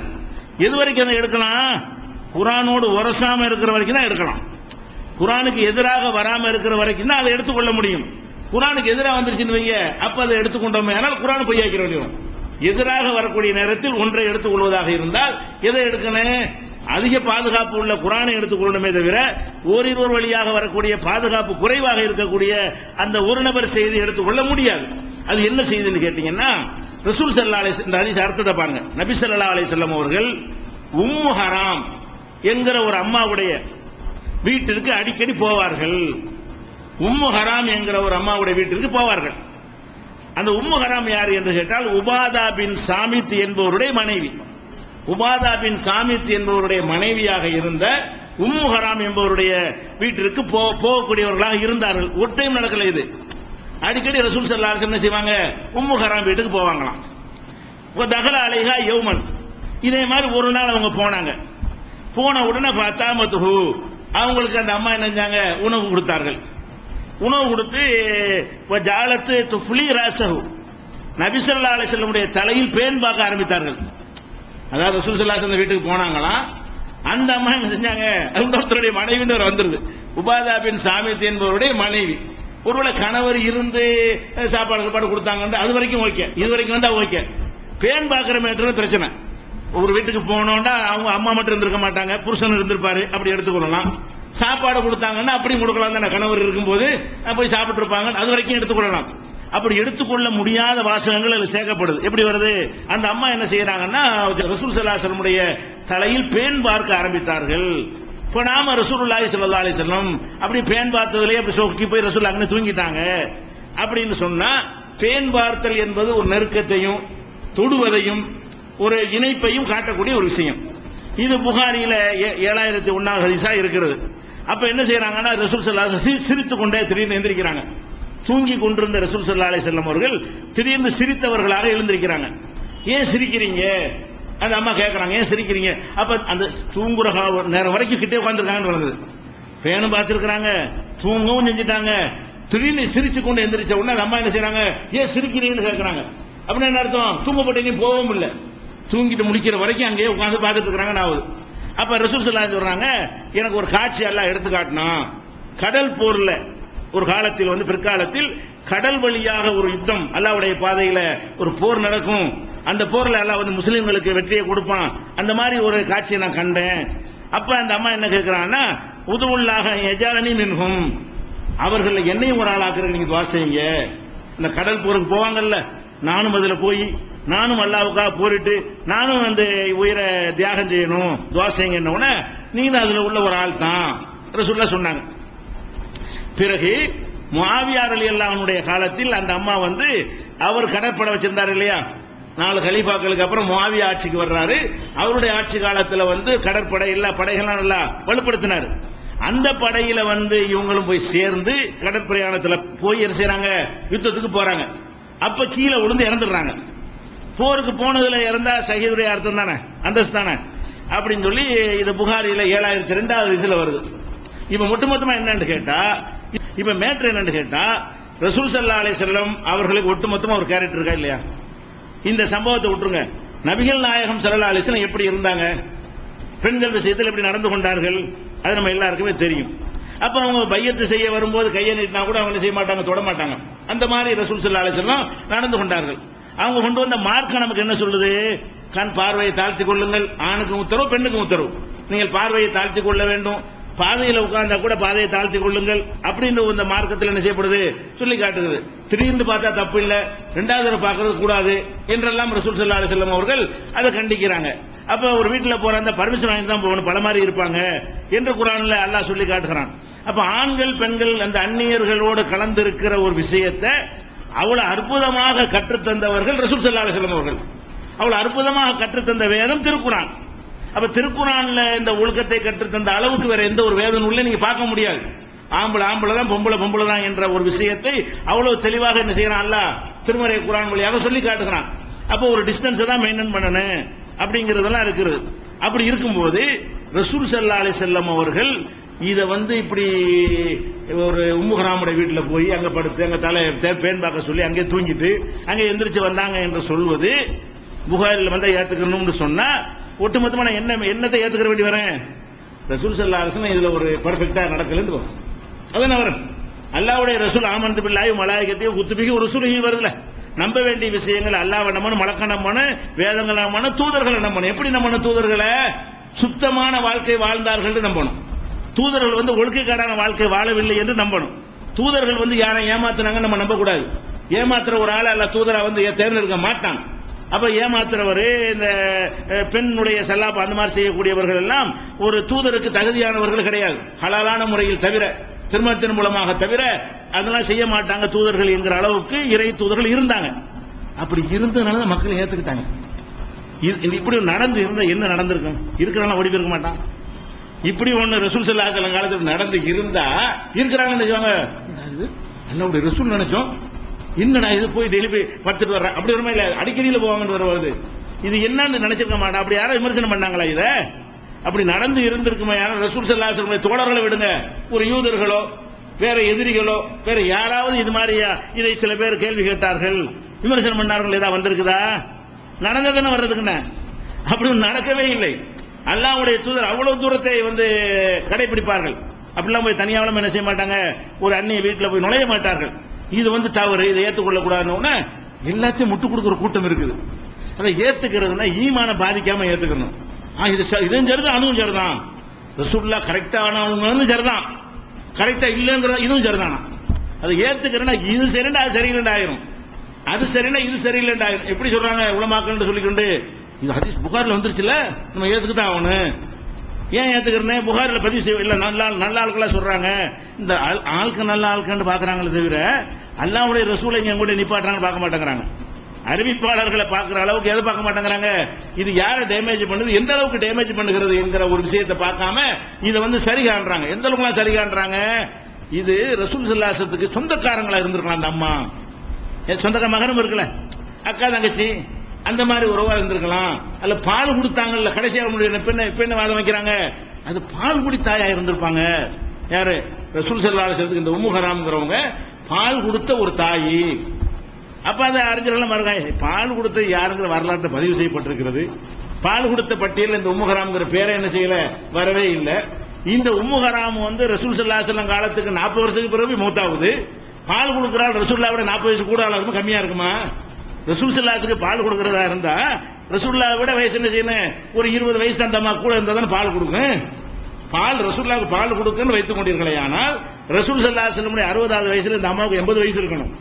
எது வரைக்கும் அதை எடுக்கலாம்? குர்ஆனோடு உரசாம இருக்கிற வரைக்கும் தான் எடுக்கலாம். குர்ஆனுக்கு எதிராக வராம இருக்கிற வரைக்கும் தான் அதை எடுத்துக்கொள்ள முடியும். குர்ஆனுக்கு எதிராக வந்துருச்சுன்னு வைங்க, அப்ப அதை எடுத்துக்கொண்டோமே ஆனால் குர்ஆன் பொய்யாக்கிற வேண்டியும். எதிராக வரக்கூடிய நேரத்தில் ஒன்றை எடுத்துக்கொள்வதாக இருந்தால் எதை எடுக்கணும்? அதிக பாதுகாப்பு உள்ள குர்ஆனை எடுத்துக்கொள்ளணுமே தவிர ஓரிருவர் வழியாக வரக்கூடிய பாதுகாப்பு குறைவாக இருக்கக்கூடிய அந்த ஒரு நபர் செய்தி எடுத்துக்கொள்ள முடியாது. அது என்ன செய்தின்னு கேட்டீங்கன்னா, ரசூல் ஸல்லல்லாஹு அலைஹி வஸல்லம் இந்த ஹதீஸ் அர்த்தத்தை பாருங்க. நபி ஸல்லல்லாஹு அலைஹி வஸல்லம் அவர்கள் உம்மு ஹராம் என்கிற ஒரு அம்மாவுடைய வீட்டிற்கு அடிக்கடி போவார்கள். உம்மு ஹராம் என்கிற ஒரு அம்மாவுடைய வீட்டிற்கு போவார்கள். அந்த உம்மு ஹராம் யார் என்று கேட்டால் உபாதா பின் சாமித் என்பவருடைய மனைவி. உபாதா பின் சாமித் என்பவருடைய மனைவியாக இருந்த உம்மு ஹராம் என்பவருடைய வீட்டிற்கு போகக்கூடியவர்களாக இருந்தார்கள். ஒரு டைம் நடக்கல இது. அடிக்கடி ரசூல் ஸல்லல்லாஹு அலைஹி வஸல்லம் என்ன செய்வாங்க? உம்மு ஹராம் வீட்டுக்கு போவாங்களாம். தகல அலைஹா யௌமன், இதே மாதிரி ஒரு நாள் அவங்க போனாங்க. போன உடனே ஃபதாமத்துஹு, அவங்களுக்கு அந்த அம்மா என்ன செஞ்சாங்க? உணவு கொடுத்தார்கள். உணவு கொடுத்து ஜாலத்து துஃப்லி ராஸஹு, நபி ஸல்லல்லாஹு அலைஹி வஸல்லம் தலையில் பேன் பார்க்க ஆரம்பித்தார்கள். அதாவது ரசூல் ஸல்லல்லாஹு அலைஹி வஸல்லம் வீட்டுக்கு போனாங்களா, அந்த அம்மா என்ன செஞ்சாங்க? இன்னொருத்தருடைய மனைவி வந்துருது, உபாதா பின் சாமித் என்பவருடைய மனைவி. ஒருவேளை கணவர் இருந்து சாப்பாடு கொடுத்தாங்க, அது வரைக்கும் ஓகே. இது வரைக்கும் வந்தா ஓகே. பேன் பார்க்கிற மேட்டர் பிரச்சனை. ஒரு வீட்டுக்கு போனோம்னா அவங்க அம்மா மட்டும் இருந்திருக்க மாட்டாங்க, புருஷன் இருந்திருப்பாரு, அப்படி எடுத்துக்கொள்ளலாம். சாப்பாடு கொடுத்தாங்கன்னா அப்படியும் கொடுக்கலாம் தானே, கணவர் இருக்கும்போது போய் சாப்பிட்டு இருப்பாங்க, அது வரைக்கும் எடுத்துக்கொள்ளலாம். அப்படி எடுத்துக்கொள்ள முடியாத வாசகங்கள் அதில் சேர்க்கப்படுது. எப்படி வருது? அந்த அம்மா என்ன செய்யறாங்கன்னா, ரசூல் ஸல்லல்லாஹு அலைஹி வஸல்லம் தலையில் பேன் பார்க்க ஆரம்பித்தார்கள். இப்ப நாம ரசூலுல்லாஹி ஸல்லல்லாஹு அலைஹி வஸல்லம் அப்படி பேன் பார்த்ததுலயே அப்படி சொக்கி போய் ரசூல் அங்கே தூங்கிட்டாங்க அப்படின்னு சொன்னா, பேன் பார்த்தல் என்பது ஒரு நெருக்கத்தையும் தொடுவதையும் ஒரு இணைப்பையும் காட்டக்கூடிய ஒரு விஷயம். இது புகாரியில 7001வது ஹதீஸா இருக்கிறது. அப்ப என்ன செய்யறாங்கன்னா, ரசூல் ஸல்லல்லாஹு அலைஹி வஸல்லம் சிரித்துக் கொண்டே திடீர்னு எந்திரிக்கிறாங்க. தூங்கி கொண்டிருந்த ரசூல் ஸல்லல்லாஹு அலைஹி வஸல்லம் அவர்கள் திடீர்னு சிரித்தவர்களாக எழுந்திருக்கிறாங்க. ஏன் சிரிக்கிறீங்க? அந்த அம்மா கேட்கறாங்க, ஏன் சிரிக்கிறீங்க? அப்ப அந்த தூங்குற நேரம் வரைக்கும் கிட்டே உட்கார்ந்துருக்காங்க. பேனும் பார்த்திருக்கிறாங்க, தூங்கவும் செஞ்சுட்டாங்க. திடீர்னு சிரிச்சு கொண்டு எந்திரிச்ச உடனே அந்த அம்மா என்ன செய்யறாங்க? ஏன் சிரிக்கிறீங்கன்னு கேட்கறாங்க. அப்படின்னு என்ன அர்த்தம்? தூங்கப்பட்டு போகவும் இல்லை, தூங்கிட்டு முடிக்கிற வரைக்கும் அங்கேயே உட்கார்ந்து பார்த்துட்டு இருக்கிறாங்க. அப்ப ரசூல் ஸல்லல்லாஹு அலைஹி வஸல்லம் சொல்றாங்க, எனக்கு ஒரு காட்சி எல்லாம் எடுத்து காட்டினா, கடல் போர்ல ஒரு காலத்தில் பிற்காலத்தில் கடல் வழியாக ஒரு யுத்தம், அல்லாஹ்வுடைய பாதையில ஒரு போர் நடக்கும். அந்த போர்ல அல்லாஹ் முஸ்லிம்களுக்கு வெற்றியை கொடுப்பான். அந்த மாதிரி ஒரு காட்சியை நான் கண்டேன். அப்ப அந்த அம்மா என்ன கேட்கிறாங்கன்னா, உதுவுல்லாஹ யஜாலனி மின்ஹும், அவர்கள் என்னையும் ஒரு ஆளாக்குறதுக்கு நீங்க துஆ செய்யுங்க. இந்த கடல் போருக்கு போவாங்கல்ல, நானும் அதுல போய் நானும் அல்லாஹ்வுக்காக போரிட்டு நானும் அந்த உயிரை தியாகம் செய்யணும், துஆ செய்யுங்க. நீங்க அதுல உள்ள ஒரு ஆள் தான் ரசூலுல்லாஹ் சொன்னாங்க. பிறகு முஆவியா ரலியல்லாஹு அன்ஹுடைய காலத்தில் அந்த அம்மா அவர் கடற்படை வச்சிருந்தார் இல்லையா? 4 கலீஃபாக்களுக்கு அப்புறம் முஆவியா ஆட்சிக்கு வர்றாரு. அவருடைய ஆட்சி காலத்தில் கடற்படை எல்லா படைகளும் நல்லா வலுப்படுத்தினார். அந்த படையில இவங்களும் போய் சேர்ந்து கடற்பிரயாணத்தில் போய் என்ன செய்றாங்க? யுத்தத்துக்கு போறாங்க. அப்ப கீழே விழுந்து இறந்துடுறாங்க. போருக்கு போனதுல இறந்தா ஷஹீதுடைய அர்த்தம் தானே, அந்தஸ்து தானே அப்படின்னு சொல்லி இது புகாரில 7002வது ஹதீஸ்ல வருது. இப்ப ஒட்டுமொத்தமா என்னன்னு கேட்டா, இப்ப மேட்டர் என்னன்னு கேட்டா, ரசூல் ஸல்லல்லாஹு அலைஹி வஸல்லம் அவர்களுக்கு ஒட்டுமொத்தமா ஒரு கேரக்டர் இருக்கா இல்லையா? இந்த சம்பவத்தை விட்டுருங்க, நபிகள் நாயகம் ஸல்லல்லாஹு அலைஹி வஸல்லம் எப்படி இருந்தாங்க, பெண்கள் விஷயத்தில் எப்படி நடந்து கொண்டார்கள், அது நம்ம எல்லாருக்குமே தெரியும். அப்ப அவங்க பையத்து செய்ய வரும்போது கையை நீட்டினா கூட அவங்க செய்ய மாட்டாங்க, தொட மாட்டாங்க. அந்த மாதிரி ரசூல் ஸல்லல்லாஹு அலைஹி வஸல்லம் நடந்து கொண்டார்கள். அவங்க கொண்டு வந்த மார்க்கம் நமக்கு என்ன சொல்லுது? கண் பார்வையை தாழ்த்திக் கொள்ளுங்கள், ஆணுக்கு உத்தரவு பெண்ணுக்கு உத்தரவு. நீங்கள் பார்வையை தாழ்த்திக் கொள்ள வேண்டும், பாதையில உட்கார்ந்தா கூட பாதையை தாழ்த்தி கொள்ளுங்கள் அப்படின்னு இந்த மார்க்கத்தில் என்ன செய்யப்படுது சொல்லி காட்டுகிறது. திடீர்னு பார்த்தா தப்பு இல்ல, ரெண்டாவது தடவை பார்க்கறது கூடாது என்றெல்லாம் ரசூல் ஸல்லல்லாஹு அலைஹி வஸல்லம் அவர்கள் அதை கண்டிக்கிறாங்க. அப்ப ஒரு வீட்டுல போற அந்த பர்மிஷன் வாங்கி தான் போகணும், பல மாதிரி இருப்பாங்க என்று குர்ஆன்ல அல்லாஹ் சொல்லி காட்டுகிறான். அப்ப ஆண்கள் பெண்கள் அந்த அந்நியர்களோடு கலந்திருக்கிற ஒரு விஷயத்தை அவ்வளவு அற்புதமாக கற்றுத்தந்தவர்கள் ரசூல் ஸல்லல்லாஹு அலைஹி வஸல்லம் அவர்கள். அவ்வளவு அற்புதமாக கற்றுத்தந்த வேதம் திருக்குர்ஆன். அப்ப திருக்குர்ஆன்ல இந்த ஒழுக்கத்தை கற்றுத்தந்த அளவுக்கு வேற எந்த ஒரு வேத நூல்ல நீங்க பார்க்க முடியாது. ஆம்பளை ஆம்பளை தான், பொம்பளை பொம்பளை தான் என்ற ஒரு விஷயத்தை அவ்வளவு தெளிவாக என்ன செய்யறான் அல்லாஹ் திருமறை குர்ஆன் வழியாக சொல்லி காட்டுகிறான். அப்போ ஒரு டிஸ்டன்ஸ் தான் மெயின்டைன் பண்ணணும் அப்படிங்கறதெல்லாம் இருக்குது. அப்படி இருக்கும்போது ரசூல் ஸல்லல்லாஹு அலைஹி வஸல்லம் அவர்கள் இத இப்படி ஒரு உம்மு ஹராமுடைய வீட்டுல போய் அங்க படுத்து அங்க தலை பேன் பார்க்க சொல்லி அங்கே தூங்கிட்டு அங்க எந்திரிச்சு வந்தாங்க என்று சொல்வது புகாரில் ஏத்துக்கணும்னு சொன்னா ஒட்டுமொத்தமா நான் என்னத்தை ஏத்துக்கிற வேண்டி வரேன்? ரசூல் ஸல்லல்லாஹு அலைஹி வஸல்லம் இதுல ஒரு பெர்ஃபெக்ட்டா நடக்கலன்னு வரும். அதான் வரேன். அல்லாஹ்வுடைய ரசூல் ஆமன்து பில்லாஹி மலாயிகத்தையும் குத்துபிஹி ஒரு ரசூலுஹி வருதுல. நம்ப வேண்டிய விஷயங்கள் அல்லாஹ்வை நம்பணும், மலக்க நம்பணும், வேதங்களை நம்பணும், தூதர்களை நம்பணும். எப்படி நம்பணும்? தூதர்களை சுத்தமான வாழ்க்கை வாழ்ந்தார்கள் நம்பணும். தூதர்கள் ஒழுக்கக்காரான வாழ்க்கை வாழவில்லை என்று நம்பணும். தூதர்கள் யாரை ஏமாத்துனாங்க நம்ம நம்ப கூடாது. ஏமாத்துற ஒரு ஆளை அல்ல தூதரா தேர்ந்தெடுக்க மாட்டான். அப்ப ஏமாத்துறவர், இந்த பெண்ணுடைய செல்லாப்பா அந்த மாதிரி செய்யக்கூடியவர்கள் எல்லாம் ஒரு தூதருக்கு தகுதியானவர்கள் கிடையாது. ஹலாலான முறையில் தவிர, திருமணத்தின் மூலமாக தவிர அதெல்லாம் செய்ய மாட்டாங்க தூதர்கள் என்கிற அளவுக்கு இறை தூதர்கள் இருந்தாங்க. அப்படி இருந்ததுனால மக்கள் ஏத்துக்கிட்டாங்க. இப்படி நடந்து இருந்தா என்ன நடந்திருக்கும்? இருக்கிறாங்க ஓடி போயிருக்க மாட்டான். இப்படி ஒண்ணு ரசூல் ஸல்லல்லாஹு அலைஹி வஸல்லம் காலத்துல நடந்து இருந்தா இருக்கிறாங்கன்னு நினைச்சாங்க. அல்லாஹ்வுடைய ரசூல் நினைச்சோம், என்னடா இது போய் டெய்லி போய் படுத்துட்டு வர்றேன் அப்படி வருமா? இல்ல அடிக்கடியில் போவாங்கன்னு வருவது இது என்னன்னு நினைச்சிருக்க மாட்டா. அப்படி யாரும் விமர்சனம் பண்ணாங்களா? இத அப்படி நடந்து இருந்திருக்குமா? யாரும் ரசூல் ஸல்லல்லாஹு அலைஹி வஸல்லம் தோழர்களை விடுங்க, ஒரு யூதர்களோ வேற எதிரிகளோ வேற யாராவது இது மாதிரியா இதை சில பேர் கேள்வி கேட்டார்கள், விமர்சனம் பண்ணார்கள், ஏதாவது வந்திருக்குதா? நடந்ததுன்னு வர்றதுக்குன்னு அப்படி நடக்கவே இல்லை. அல்லாஹ்வுடைய தூதர் அவ்வளவு தூரத்தை கடைபிடிப்பார்கள். அப்படிலாம் போய் தனியாவளம் என்ன செய்ய மாட்டாங்க, ஒரு அந்நிய வீட்டில் போய் நுழைய மாட்டார்கள். இது தவறு, இதை ஏற்றுக்கொள்ள கூடாதுன்னு எல்லாத்தையும் முட்டு கொடுக்கிற கூட்டம் இருக்குது. அதை ஏத்துக்கிறதுனா ஈமான பாதிக்காம ஏத்துக்கணும். இதுவும் சரிதான், அதுவும் சரிதான். ரசூலுல்லாஹ் கரெக்டா ஆனவங்க சரிதான், கரெக்டா இல்லைங்கிற இதுவும் சரிதானா? அதை ஏத்துக்கிறேன்னா இது சரிண்டா அது சரியில்லைண்டா ஆயிரும், அது சரினா இது சரியில்லைண்டா ஆயிரும். எப்படி சொல்றாங்க உலமாக்கள் சொல்லிக்கொண்டு, இது ஹதீஸ் புகாரில் வந்துருச்சுல, நம்ம ஏத்துக்குதான் ஆகணும். ஏன் ஏத்துக்கிறேன்னு புகாரில் பதிவு செய்ய இல்ல, நல்ல ஆட்களா சொல்றாங்க. இந்த ஆளுக்கு நல்ல ஆட்கள் பாக்குறாங்களே தவிர அல்லாஹ்வுடைய ரசூலை இங்க கூட நிப்பாட்டுறாங்க பார்க்க மாட்டேங்கிறாங்க. அறிவிப்பாளர்களை பார்க்கிற அளவுக்கு எதை பார்க்க மாட்டேங்கிறாங்க? இது யாரை டேமேஜ் பண்ணுது, எந்த அளவுக்கு டேமேஜ் பண்ணுகிறது என்கிற ஒரு விஷயத்தை பார்க்காம இதை சரி காண்றாங்க. எந்த அளவுக்கு சரி காண்றாங்க? இது ரசூல் ஸல்லல்லாஹு அலைஹி வஸல்லத்துக்கு சொந்தக்காரங்களா இருந்திருக்கலாம். அந்த அம்மா சொந்தக்கார மகனும் இருக்கல, அக்கா தங்கச்சி அந்த மாதிரி உறவா இருந்திருக்கலாம். அல்ல பால் கொடுத்தாங்கல்ல கடைசியாக பெண்ணை வாதம் வைக்கிறாங்க, அது பால் குடி தாயா இருந்திருப்பாங்க. யாரு? ரசூல் ஸல்லல்லாஹு அலைஹி வஸல்லம். இந்த உம்மு ஹராம்ங்கிறவங்க பால் கொடுத்த ஒரு தாயி. அப்ப அந்த அறிஞர்கள் பாருங்க, பால் கொடுத்த யாருங்கிற வரலாற்று பதிவு செய்யப்பட்டிருக்கிறது. பால் கொடுத்த பட்டியல் இந்த உம்மு ஹராம்ங்கிற பேரை என்ன செய்யல, வரவே இல்லை. இந்த உம்மு ஹராம் ரசூல் ஸல்லல்லாஹு அலைஹி வஸல்லம் காலத்துக்கு 40 வருஷத்துக்கு பிறகு மௌத்தாகுது. பால் கொடுக்கிறாள் ரசூலுல்லாஹ் விட 40 வயசு கூட இருக்குமா கம்மியா இருக்குமா? ரசூல் ஸல்லல்லாஹு பால் கொடுக்கறதா இருந்தா ரசூலுல்லாஹ் விட வயசு என்ன செய்யணும், ஒரு 20 வயசு அந்த அம்மா கூட இருந்தா தானே பால் கொடுக்கும். பால் ரசூலுல்லாஹ்க்கு பால் கொடுக்குன்னு வைத்துக் கொண்டீர்களே, ஆனால் ரசூல் ஸல்லல்லாஹு அலைஹி வஸல்லம் 60வது வயசுல இந்த அம்மாவுக்கு 80 வயசு இருக்கணும்.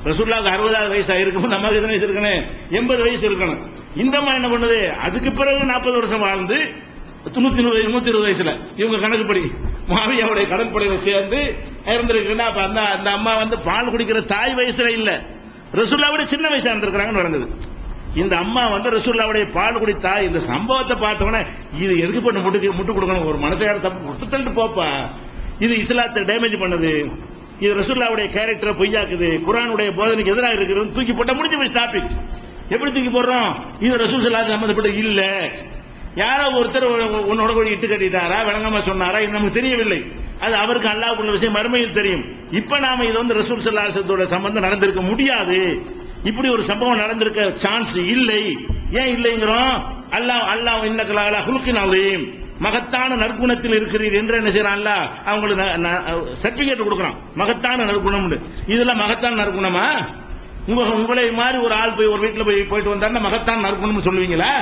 ரசூலுல்லாஹ்க்கு 60வது வயசு ஆயிருக்கும், இந்த அம்மாவுக்கு எத்தனை வயசு இருக்கணும்? 80 வயசு இருக்கணும். இந்த அம்மா என்ன பண்ணுது, அதுக்கு பிறகு 40 வருஷம் வாழ்ந்து 120 வயசுல இவங்க கணக்குப்படி முஆவியாவுடைய கடற்படையில சேர்ந்து இருந்திருக்குன்னா, அப்ப அந்த அம்மா பால் குடிக்கிற தாய் வயசுல இல்ல, ரசூலுல்லாஹ்வுடைய சின்ன வயசா இருந்திருக்காங்கன்னு வருது. இந்த அம்மா ரசூலுல்லாஹ்வுடைய பால் குடித்தா இந்த சம்பவத்தை பார்த்தவொடனே இது எதுக்கு போட்டு முட்டு கொடுக்கணும், ஒரு மனசையார தப்பு முட்டு தள்ளிட்டு போப்பா, இது இஸ்லாத்தை டேமேஜ் பண்ணுது, இது ரசூலுல்லாஹ்வுடைய கேரக்டரை பொய்யாக்குது, குர்ஆனுடைய போதனைக்கு எதிராக இருக்கிறது, தூக்கி போட்டா முடிஞ்சு போய் டாபிக். எப்படி தூக்கி போடுறோம்? இது ரசூல் ஸல்லல்லாஹு அலைஹி சம்பந்தப்பட்ட இல்ல. யாரோ ஒருத்தர் உன்னோட கூட இட்டு கட்டிட்டாரா, விளங்காம சொன்னாரா, இது நமக்கு தெரியவில்லை. அது அவருக்கு அல்லாஹ்வுக்குள்ள விஷயம் மறுமையில் தெரியும். இப்ப நாம இது ரசூல் ஸல்லல்லாஹு அலைஹி வஸல்லத்தோட சம்பந்தம் நடந்திருக்க முடியாது, இப்படி ஒரு சம்பவம் நடந்திருக்க சான்ஸ் இல்லை. ஏன் இல்லைங்கிறோம்? அல்லாஹ் இன்னக லஅலா ஹுலுகின் அஸீம், மகத்தான நற்குணத்தில் இருக்கிறீர் என்று என்ன செய்யறான் அல்லாஹ் அவங்களுக்கு சர்டிபிகேட் கொடுக்கறான், மகத்தான நற்குணம். இதெல்லாம் மகத்தான நற்குணமா? உங்களை மாதிரி ஒரு ஆள் போய் ஒரு வீட்டுல போயிட்டு வந்தாருன்னா மகத்தான நற்குணம் சொல்லுவீங்களா?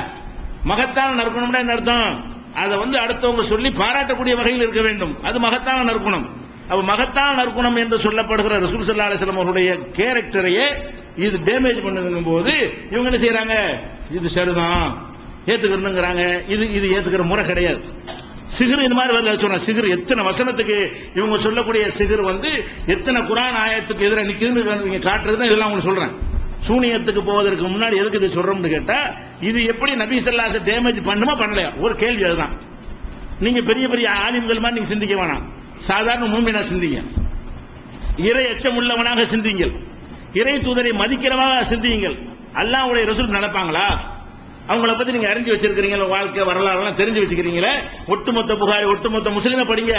மகத்தான நற்குணம்னா என்ன அர்த்தம்? அதை அடுத்தவங்க சொல்லி பாராட்டக்கூடிய வகையில் இருக்க வேண்டும். அது மகத்தான நற்குணம். அப்ப மகத்தான நற்குணம் என்று சொல்லப்படுகிற ரசூல் ஸல்லல்லாஹு அலைஹி வஸல்லம் அவருடைய கேரக்டரையே இது டேமேஜ் பண்ணுதுங்கும் போது இவங்க என்ன செய்யறாங்க, இது சரிதான் ஏத்துக்கிறேங்கிறாங்க. இது ஏத்துக்கிற முறை கிடையாது. சிகர் இந்த மாதிரி வந்து சொன்ன சிகர் எத்தனை வசனத்துக்கு இவங்க சொல்லக்கூடிய சிகர் எத்தனை குர்ஆன் ஆயத்துக்கு எதிராக நிக்குதுன்னு நீங்க காட்டுறது இதெல்லாம் உங்களுக்கு சொல்றேன். சூனியத்துக்கு போவதற்கு முன்னாடி எதுக்கு இதை சொல்றோம்னு கேட்டா, இது எப்படி நபி ஸல்லல்லாஹு அலைஹி வஸல்லம் டேமேஜ் பண்ணுமா பண்ணலையா ஒரு கேள்வி. அதுதான். நீங்க பெரிய பெரிய ஆலிம்கள் மாதிரி நீங்க சிந்திக்க வேணாம். சாதாரண மூமினா சிந்திங்க. இறை எச்சம் உள்ளவனாக சிந்திங்கள். இறை தூதரை மதிக்கிறவனாக சிந்தியுங்கள். அல்லாஹ்வுடைய ரசூல் நடப்பாங்களா? அவங்கள பத்தி நீங்க அறிஞ்சு வச்சிருக்கீங்களா? வாழ்க்கை வரலாறு தெரிஞ்சு வச்சுக்கிறீங்களா? ஒட்டுமொத்த புகாரி ஒட்டுமொத்த முஸ்லிமை படிங்க.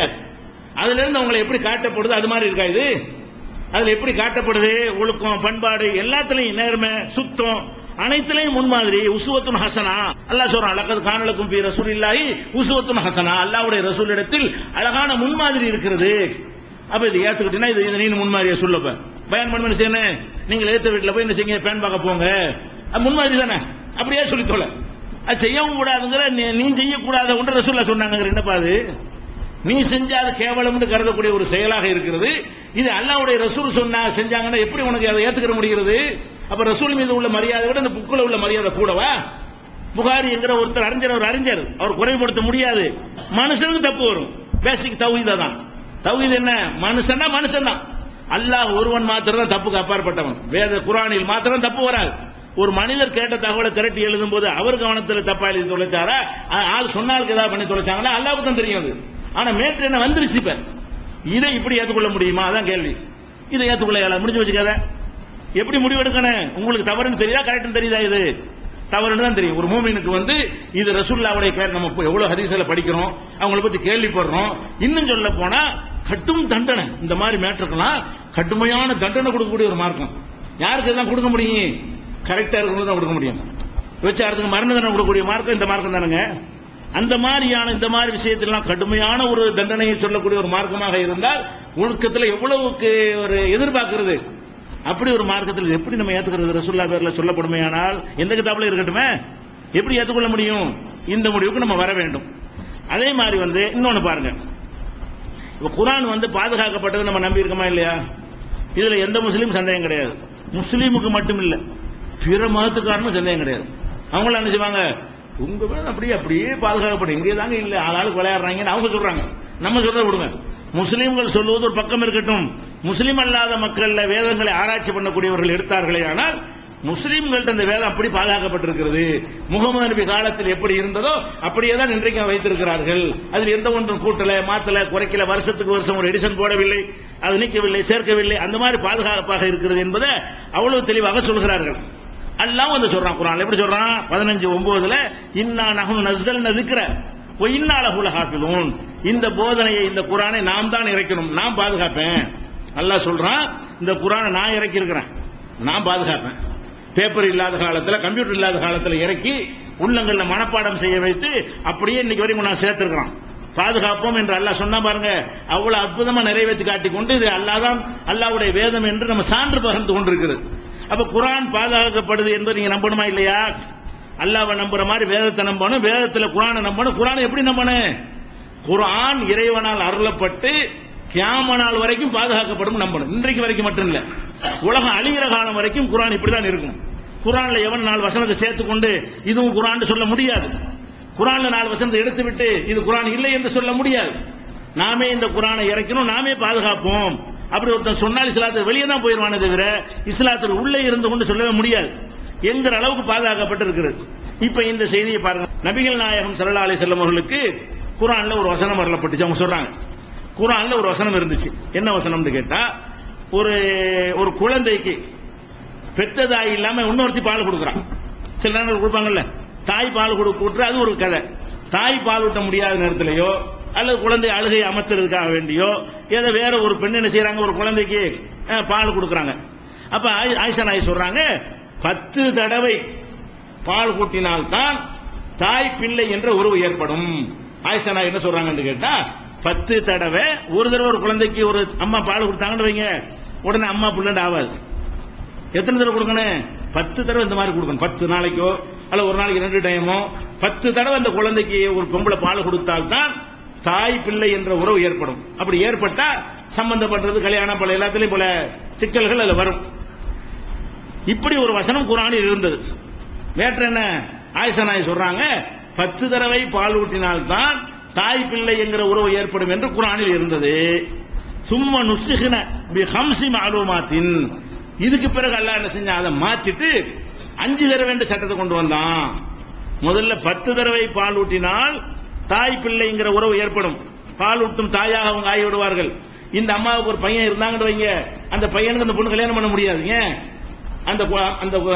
அதுல இருந்து அவங்களை எப்படி காட்டப்படுது அது மாதிரி இருக்கா இது? அதுல எப்படி காட்டப்படுது? ஒழுக்கம், பண்பாடு, எல்லாத்துலயும் நேர்மை, சுத்தம், அனைத்திலையும் முன்மாதிரி. உஸ்வத்துன் ஹசனா அல்லாஹ் சொல்றான், லக்கத் கான லக்கும் ஃபீ ரசூலில்லாஹி உஸ்வத்துன் ஹசனா. அல்லாஹ்வுடைய ரசூலிடத்தில் அழகான முன்மாதிரி இருக்கிறது. அப்ப இது ஏத்துக்கிட்டீங்கன்னா இது நீ முன்மாதிரியா சொல்லப்ப பயன் பண்ணி செய்யணும். நீங்க ஏத்த வீட்டுல போய் என்ன செய்யுங்க, பேன் பார்க்க போங்க, முன்மாதிரி தானே. அப்படியே சொல்லி தோல அது செய்யவும் கூடாதுங்கிற நீ செய்யக்கூடாத ஒன்று ரசூலுல்லாஹ் சொன்னாங்க. என்னப்பா அது? நீ செஞ்சா அது கேவலம்னு கருதக்கூடிய ஒரு செயலாக இருக்கிறது. இது அல்லாஹ்வுடைய ரசூல் சொன்னா செஞ்சாங்கன்னா எப்படி உனக்கு அதை ஏத்துக்கிற முடிகிறது? அப்ப ரசூல் மீது உள்ள மரியாதை விட இந்த புக்குல உள்ள மரியாதை கூடவா? புகாரி என்கிற ஒருத்தர் அறிஞர், ஒரு அறிஞர், அவர் குறைபடுத்த முடியாது. மனுஷனுக்கு தப்பு வரும். பேசிக் தௌஹீத் தான். தௌஹீத் என்ன? மனுஷன்னா மனுஷன் தான். அல்லாஹ் ஒருவன் மாத்திரம் தான் தப்புக்கு அப்பாற்பட்டவன். வேத குர்ஆனில் மாத்திரம் தப்பு வராது. ஒரு மனிதர் கேட்ட தகவலை திரட்டி எழுதும் போது அவர் கவனத்தில் தப்பா எழுதி தொலைச்சாரா, ஆள் சொன்னாலுக்கு ஏதாவது பண்ணி தொலைச்சாங்களா, அல்லாஹ்வுக்கு தான் தெரியும். ஆனா மேற்று என்ன வந்துருச்சு. இப்ப இதை இப்படி ஏற்றுக்கொள்ள முடியுமா? அதான் கேள்வி. இதை ஏற்றுக்கொள்ள முடிஞ்சு வச்சுக்காத. எப்படி முடிவெடுக்கணும்? உங்களுக்கு தவறுன்னு தெரியுதா கரெக்ட்னு தெரியுதா? இது தவறுன்னு தான் தெரியும். ஒரு மூமினுக்கு இது ரசூலுல்லாஹ்வுடைய நம்ம எவ்வளவு ஹதீஸ்ல படிக்கிறோம், அவங்களை பத்தி கேள்விப்படுறோம். இன்னும் சொல்ல போனா கட்டும் தண்டனை, இந்த மாதிரி மேட்டருக்கெல்லாம் கடுமையான தண்டனை கொடுக்கக்கூடிய ஒரு மார்க்கம். யாருக்கு தான் கொடுக்க முடியும்? கரெக்டா இருக்கணும் தான் கொடுக்க முடியும். விபச்சாரத்துக்கு மரண தண்டனை கொடுக்கக்கூடிய மார்க்கம் இந்த மார்க்கம் தானுங்க. அந்த மாதிரியான இந்த மாதிரி விஷயத்திலாம் கடுமையான ஒரு தண்டனையை சொல்லக்கூடிய ஒரு மார்க்கமாக இருந்தால் ஒழுக்கத்தில் எவ்வளவுக்கு ஒரு எதிர்பார்க்கிறது. அப்படி ஒரு மார்க்கத்தில் எப்படி நம்ம ஏத்துக்கிறது? ரசூலுல்லாஹ் பேர்ல சொல்லப்படுமையானால் எந்த கிதாபுல இருக்கட்டுமே எப்படி ஏற்றுக்கொள்ள முடியும்? இந்த முடிவுக்கு நம்ம வர வேண்டும். அதே மாதிரி இன்னொன்னு பாருங்க, இப்ப குர்ஆன் பாதுகாக்கப்பட்டது நம்ம நம்பி இருக்கோமா இல்லையா? இதுல எந்த முஸ்லீம் சந்தேகம் கிடையாது. முஸ்லீமுக்கு மட்டும் இல்ல, பிற மதத்துக்காரனும் சந்தேகம் கிடையாது. அவங்கள என்ன செய்வாங்க, உங்க அப்படியே பாதுகாக்கப்படும், இங்கே தாங்க இல்ல, ஆளாளுக்கு விளையாடுறாங்கன்னு அவங்க சொல்றாங்க. நம்ம சொல்ற விடுங்க. முஸ்லீம்கள் சொல்லுவது ஒரு பக்கம் இருக்கட்டும். முஸ்லீம் அல்லாத மக்கள் வேதங்களை ஆராய்ச்சி பண்ணக்கூடியவர்கள் எடுத்தார்களே, ஆனால் முஸ்லீம்கள்ட்ட அந்த வேதம் அப்படி பாதுகாக்கப்பட்டிருக்கிறது. முகமது நபி காலத்தில் எப்படி இருந்ததோ அப்படியே தான் இன்றைக்கு வைத்திருக்கிறார்கள். அதில் எந்த ஒன்றும் கூட்டல, மாத்தல, குறைக்கல, வருஷத்துக்கு வருஷம் ஒரு எடிஷன் போடவில்லை, அது நீக்கவில்லை, சேர்க்கவில்லை. அந்த மாதிரி பாதுகாப்பாக இருக்கிறது என்பதை அவ்வளவு தெளிவாக சொல்கிறார்கள். அல்லாஹ் சொல்றான் குர்ஆன்ல. எப்படி சொல்றான்? 15:9 இன்னா நஹ்னு நஸல்னா ذிக்ர வ இன்னா லஹு லஹாஃபிலூன். இந்த போதனையை, இந்த குர்ஆனை நாம் தான் இறக்கணும், நான் பாதுகாப்பேன். அல்லாஹ் சொல்றான், இந்த குர்ஆனை நான் இறக்கி இருக்கிறேன், நான் பாதுகாப்பேன். பேப்பர் இல்லாத காலத்துல, கம்ப்யூட்டர் இல்லாத காலத்துல இறக்கி உள்ளங்கள்ல மனப்பாடம் செய்ய வைத்து அப்படியே இன்னைக்கு வரைக்கும் நான் சேர்த்திருக்கிறான். பாதுகாப்போம் என்று அல்லாஹ் சொன்னா பாருங்க, அவ்வளவு அற்புதமா நிறைவேற்றி காட்டிக் கொண்டு இது அல்லாஹ்தான், அல்லாஹ்வுடைய வேதம் என்று நம்ம சான்று பகிர்ந்து கொண்டிருக்கிறது. அப்ப குர்ஆன் பாதுகாக்கப்படுது என்பது நீங்க நம்பணுமா இல்லையா? அல்லாஹ்வை நம்புற மாதிரி வேதத்தை நம்பணும், வேதத்துல குர்ஆனை நம்பணும். குர்ஆனை எப்படி நம்பணும்? குர்ஆன் இறைவனால் அருளப்பட்டு கியாம நாள் வரைக்கும் பாதுகாக்கப்படும் நம்பணும். இன்றைக்கு வரைக்கும் மட்டும் இல்ல, உலகம் அழிகிற காலம் வரைக்கும் குர்ஆன் இப்படிதான் இருக்கும். குர்ஆன்ல எவன் 4 வசனத்தை சேர்த்துக்கொண்டு இதுவும் குர்ஆன் சொல்ல முடியாது. குர்ஆன்ல 4 வசனத்தை எடுத்து விட்டு இது குர்ஆன் இல்லை என்று சொல்ல முடியாது. நாமே இந்த குர்ஆனை இறக்கணும், நாமே பாதுகாப்போம். அப்படி ஒருத்தன் சொன்னால் இஸ்லாத்துக்கு வெளியே தான் போயிடுவானே தவிர இஸ்லாத்துக்கு உள்ளே இருந்து கொண்டு சொல்லவே முடியாது என்கிற அளவுக்கு பாதுகாக்கப்பட்டு இருக்கிறது. இப்ப இந்த செய்தியை பாருங்க. நபிகள் நாயகம் ஸல்லல்லாஹு அலைஹி வஸல்லம் அவர்களுக்கு குர்ஆன்ல ஒரு வசனம் வரப்பட்டுச்சு. அவங்க சொல்றாங்க, குர்ஆன்ல ஒரு வசனம் இருந்துச்சு. என்ன வசனம்னு கேட்டா, ஒரு குழந்தைக்கு பெற்ற தாய் இல்லாம இன்னொருத்தி பால் கொடுக்குறான். சில நேரங்கள் கொடுப்பாங்கல்ல, தாய் பால் கொடுக்க, அது ஒரு கதை. தாய் பால் ஊட்ட முடியாத நேரத்திலேயோ அல்லது குழந்தை அழுகை அமர்த்துறதுக்காக வேண்டியோ ஏதோ வேற ஒரு பெண் என்ன செய்யறாங்க, ஒரு குழந்தைக்கு பால் கொடுக்கறாங்க. அப்ப ஆயிஷா நாயகி சொல்றாங்க, 10 தடவை பால் கூட்டினால்தான் தாய் பிள்ளை என்ற உறவு ஏற்படும். ஆயிஷா நாயகி என்ன சொல்றாங்கன்னு கேட்டா, 10 தடவை, ஒரு தடவை ஒரு குழந்தைக்கு ஒரு அம்மா பால் கொடுத்தாங்கன்னு வைங்க, உடனே அம்மா பிள்ளைண்டு ஆகாது. எத்தனை தடவை கொடுக்கணும்? 10 தடவை இந்த மாதிரி கொடுக்கணும். 10 நாளைக்கோ அல்ல ஒரு நாளைக்கு 2 டைமோ 10 தடவை அந்த குழந்தைக்கு ஒரு பொம்பளை பால் கொடுத்தால்தான் தாய் பிள்ளை என்ற உறவு ஏற்படும். அப்படி ஏற்பட்டா சம்பந்தப்பட்டது கல்யாணம் பல எல்லாத்திலையும் பல சிக்கல்கள் அதுல வரும். இப்படி ஒரு வசனம் குர்ஆனில் இருந்தது. வேற்ற என்ன ஆயிஷா நாயகி சொல்றாங்க, 10 தடவை பால் ஊட்டினால்தான் தாய் பிள்ளை என்கிற உறவு ஏற்படும் என்று குர்ஆனில் இருந்தது. சும்மா நுஸ்ஸிஹ்ன பி 5 மஅலூமாத்தின், இதுக்கு பிறகு அல்லாஹ் என்ன செஞ்சா அதை மாத்திட்டு 5 தடவை என்ற சட்டத்தை கொண்டு வந்தான். முதல்ல 10 தடவை பால் ஊட்டினால் தாய் பிள்ளைங்கிற உறவு ஏற்படும். பால் ஊட்டும் தாயாக அவங்க ஆகி விடுவார்கள். இந்த அம்மாவுக்கு ஒரு பையன் இருந்தாங்கன்னு வைங்க, அந்த பையனுக்கு அந்த பொண்ணு கல்யாணம் பண்ண முடியாதுங்க. அந்த